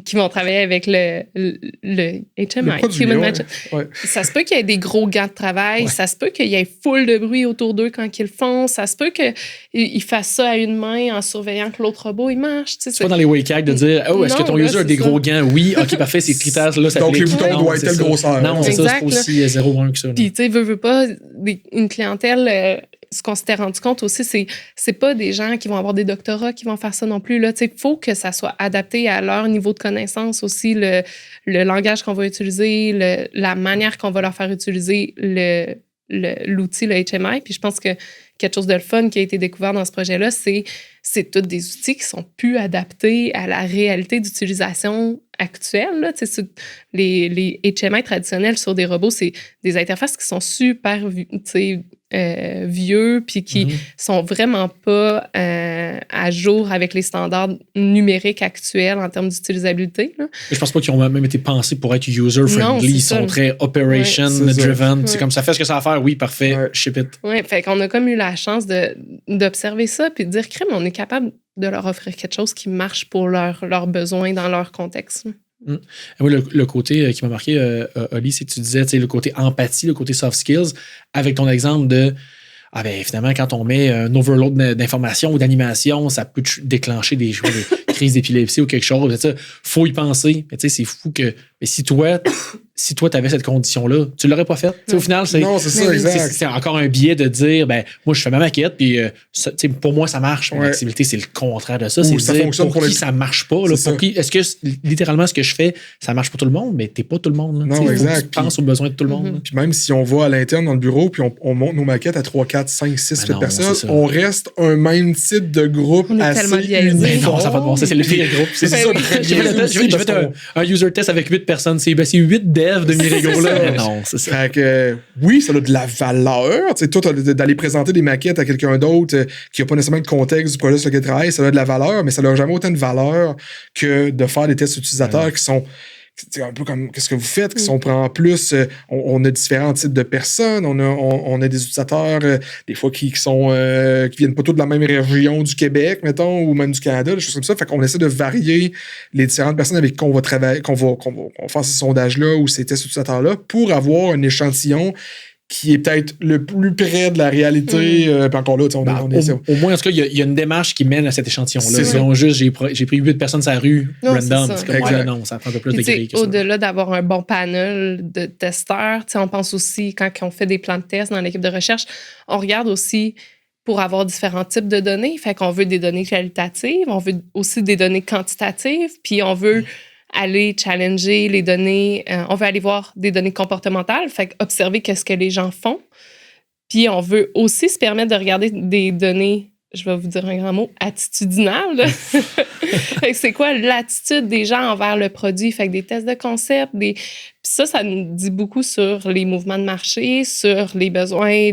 Qui vont travailler avec le HMI, Le produit, Human ouais. Machine. Ouais. Ça se peut qu'il y ait des gros gants de travail, Ouais. ça se peut qu'il y ait full de bruit autour d'eux quand ils le font, ça se peut qu'ils fassent ça à une main en surveillant que l'autre robot il marche. Tu sais, C'est pas dans les wake hacks de dire est-ce que Non, ton là, user a c'est des ça. gros gants? Oui, ok, parfait, ces critères-là, ça Donc, les boutons Non, doivent être c'est telle ça. grosseur. Non, c'est ça, Exact, c'est pas aussi 0,1 que ça. là. Puis, tu sais, veux pas, une clientèle, ce qu'on s'était rendu compte aussi, c'est pas des gens qui vont avoir des doctorats qui vont faire ça non plus. Il faut que ça soit adapté à leur niveau de connaissance aussi, le langage qu'on va utiliser, la manière qu'on va leur faire utiliser l'outil, le HMI. Puis je pense que quelque chose de le fun qui a été découvert dans ce projet-là, c'est tous des outils qui sont plus adaptés à la réalité d'utilisation actuelle. Là. Les HMI traditionnels sur des robots, c'est des interfaces qui sont super vieux puis qui sont vraiment pas à jour avec les standards numériques actuels en termes d'utilisabilité. Là. Je pense pas qu'ils ont même été pensés pour être Non, user-friendly. c'est Ils sont ça. très Ouais, operation-driven. c'est C'est ça. comme ça fait ce que ça a à faire. Oui, parfait, Ouais. ship it. Oui, fait qu'on a comme eu la chance d'observer ça puis de dire, crème, on est capable de leur offrir quelque chose qui marche pour leurs besoins dans leur contexte. Et moi, le côté qui m'a marqué, Oli, c'est que tu disais le côté empathie, le côté soft skills, avec ton exemple de finalement, quand on met un overload d'informations ou d'animation, ça peut déclencher des crises d'épilepsie ou quelque chose. Il faut y penser. Mais c'est fou que. Mais si toi, tu avais cette condition-là, tu l'aurais pas faite. Au final, Non, c'est ça, exact. c'est encore un biais de dire moi, je fais ma maquette, puis pour moi, ça marche. Mais Ouais. l'accessibilité, c'est le contraire de ça. Ou C'est ça dire fonctionne pour pour qui les- ça marche pas. Là, C'est pour qui, est-ce que littéralement ce que je fais, ça marche pour tout le monde, mais t'es pas tout le monde. Là. Non, Faut que exact. tu penses aux besoins de tout le monde. là. Puis même si on va à l'interne dans le bureau, puis on monte nos maquettes à 3, 4, 5, 6, Ben 7 non, personnes, c'est ça. on reste un même type de groupe On est assez tellement biaisé. uniforme. Non, ça va pas de bon sens. C'est le pire groupe. C'est Ben ça, oui. très J'ai fait, biaisé aussi, j'ai parce fait un user test avec 8 personnes. C'est 8 devs de Mirego. là. Non, c'est ça. Fait que, oui, ça a de la valeur. Tu sais, toi, d'aller présenter des maquettes à quelqu'un d'autre qui n'a pas nécessairement le contexte du projet sur lequel il travaille, ça a de la valeur, mais ça n'a jamais autant de valeur que de faire des tests utilisateurs qui sont c'est un peu comme qu'est-ce que vous faites, qui sont en plus, on a différents types de personnes, on a des utilisateurs, des fois qui viennent pas tous de la même région du Québec, mettons, ou même du Canada, des choses comme ça. Fait qu'on essaie de varier les différentes personnes avec qui on va travailler, qu'on va faire ces sondages-là ou ces tests utilisateurs-là pour avoir un échantillon qui est peut-être le plus près de la réalité. Puis encore là, tu sais, Au moins, en tout cas, il y a une démarche qui mène à cet échantillon-là. C'est ça. Sinon, juste, j'ai pris 8 personnes sur la rue, Non, random. c'est ça. C'est comme, Exact. non, ça prend un peu plus Puis, de tu sais, gris que ça. au-delà d'avoir un bon panel de testeurs, tu sais, on pense aussi, quand on fait des plans de test dans l'équipe de recherche, on regarde aussi pour avoir différents types de données. Fait qu'on veut des données qualitatives, on veut aussi des données quantitatives, puis on veut aller challenger les données, on veut aller voir des données comportementales, fait observer qu'est-ce que les gens font. Puis on veut aussi se permettre de regarder des données, je vais vous dire un grand mot, attitudinales. Fait que c'est quoi l'attitude des gens envers le produit? Fait que des tests de concept, Puis ça nous dit beaucoup sur les mouvements de marché, sur les besoins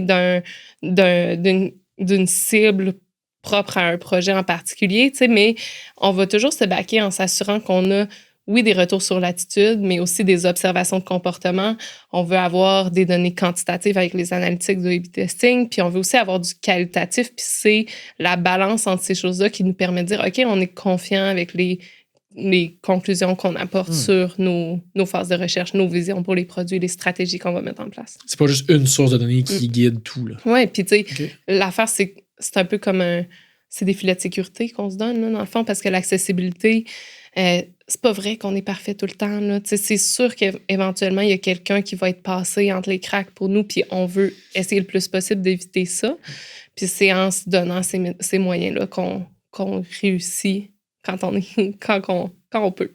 d'une cible propre à un projet en particulier, tu sais, mais on va toujours se baquer en s'assurant qu'on a, oui, des retours sur l'attitude, mais aussi des observations de comportement. On veut avoir des données quantitatives avec les analytiques de A/B testing, puis on veut aussi avoir du qualitatif, puis c'est la balance entre ces choses-là qui nous permet de dire, OK, on est confiant avec les conclusions qu'on apporte sur nos phases de recherche, nos visions pour les produits, les stratégies qu'on va mettre en place. C'est pas juste une source de données qui guide tout. Là. Oui, puis tu sais, OK. l'affaire, c'est un peu comme c'est des filets de sécurité qu'on se donne, là, dans le fond, parce que l'accessibilité, c'est pas vrai qu'on est parfait tout le temps. Là. C'est sûr qu'éventuellement, il y a quelqu'un qui va être passé entre les cracks pour nous, puis on veut essayer le plus possible d'éviter ça. Puis c'est en se donnant ces moyens-là qu'on qu'on réussit quand on peut.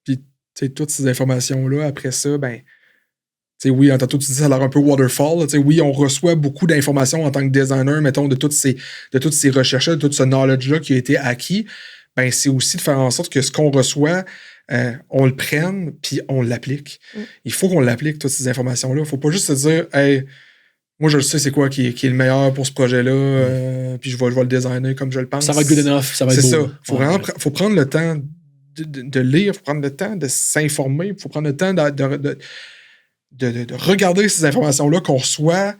Puis, tu sais, toutes ces informations-là, après ça, ben, tu sais, oui, tantôt tu dis ça a l'air un peu waterfall. Tu sais, oui, on reçoit beaucoup d'informations en tant que designer, mettons, de toutes ces recherches, de tout ce knowledge-là qui a été acquis. Ben, c'est aussi de faire en sorte que ce qu'on reçoit, on le prenne, puis on l'applique. Il faut qu'on l'applique, toutes ces informations-là. Il ne faut pas juste se dire, hey, moi, je le sais, c'est quoi qui est le meilleur pour ce projet-là, puis je vais le designer comme je le pense. Ça va être good enough, ça va être beau. C'est ça. Faut prendre le temps de lire, il faut prendre le temps de s'informer, il faut prendre le temps de regarder ces informations-là qu'on reçoit,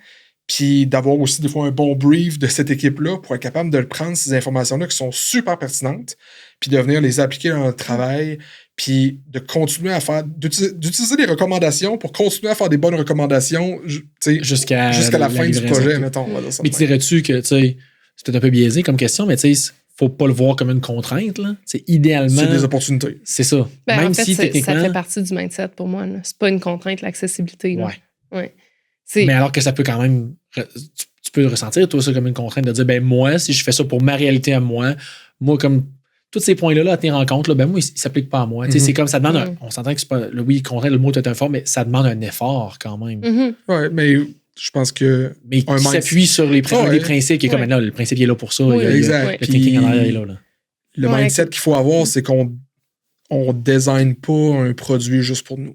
puis d'avoir aussi des fois un bon brief de cette équipe-là pour être capable de prendre ces informations-là qui sont super pertinentes, puis de venir les appliquer dans notre travail, puis de continuer à faire, d'utiliser les recommandations pour continuer à faire des bonnes recommandations jusqu'à la fin du projet, mettons. Mais dirais-tu que, tu sais, c'est peut-être un peu biaisé comme question, mais tu sais, faut pas le voir comme une contrainte, là. C'est idéalement. C'est des opportunités. C'est ça. Ben, même en fait, si techniquement. ça fait partie du mindset pour moi, là. C'est pas une contrainte, l'accessibilité, là. Ouais. Mais alors que ça peut quand même. Tu peux ressentir, toi, ça comme une contrainte de dire, ben moi, si je fais ça pour ma réalité à moi, comme tous ces points-là à tenir en compte, là, ben moi, ils ne s'appliquent pas à moi. Tu sais, c'est comme ça demande on s'entend que c'est pas. Oui, contrainte, le mot est un fort, mais ça demande un effort quand même. Ouais, mais je pense que. Mais qui s'appuie sur les principes, qui est comme là, le principe qui est là pour ça. Exact. Le thinking en arrière est là. Le mindset qu'il faut avoir, c'est qu'on ne design pas un produit juste pour nous.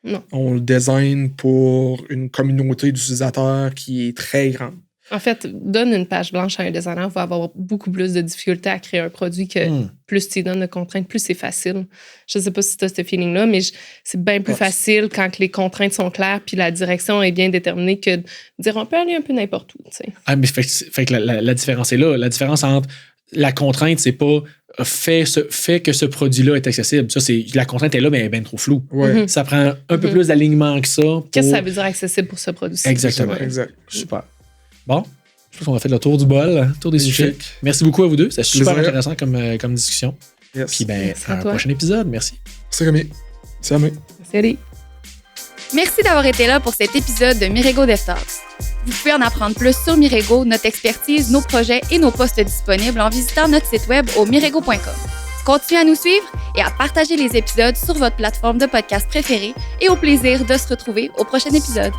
Non. On le design pour une communauté d'utilisateurs qui est très grande. En fait, donne une page blanche à un designer, va avoir beaucoup plus de difficultés à créer un produit que plus tu lui donnes de contraintes, plus c'est facile. Je ne sais pas si tu as ce feeling-là, mais c'est bien plus facile quand les contraintes sont claires puis la direction est bien déterminée que de dire on peut aller un peu n'importe où. T'sais. Ah, mais fait que la différence est là. La différence entre la contrainte, c'est pas fait que ce produit-là est accessible. Ça, la contrainte est là, mais elle est bien trop floue. Ouais. Ça prend un peu plus d'alignement que ça. Qu'est-ce que ça veut dire accessible pour ce produit-ci? Exactement. Exact. Super. Bon, je pense qu'on a fait le tour du bol, le tour des sujets. Merci beaucoup à vous deux. C'est super intéressant comme discussion. Yes. Puis à un prochain épisode. Merci. C'est Rémi. C'est Amé. Salut. Merci d'avoir été là pour cet épisode de Mirego DevTalks. Vous pouvez en apprendre plus sur Mirego, notre expertise, nos projets et nos postes disponibles en visitant notre site web au mirego.com. Continuez à nous suivre et à partager les épisodes sur votre plateforme de podcast préférée et au plaisir de se retrouver au prochain épisode.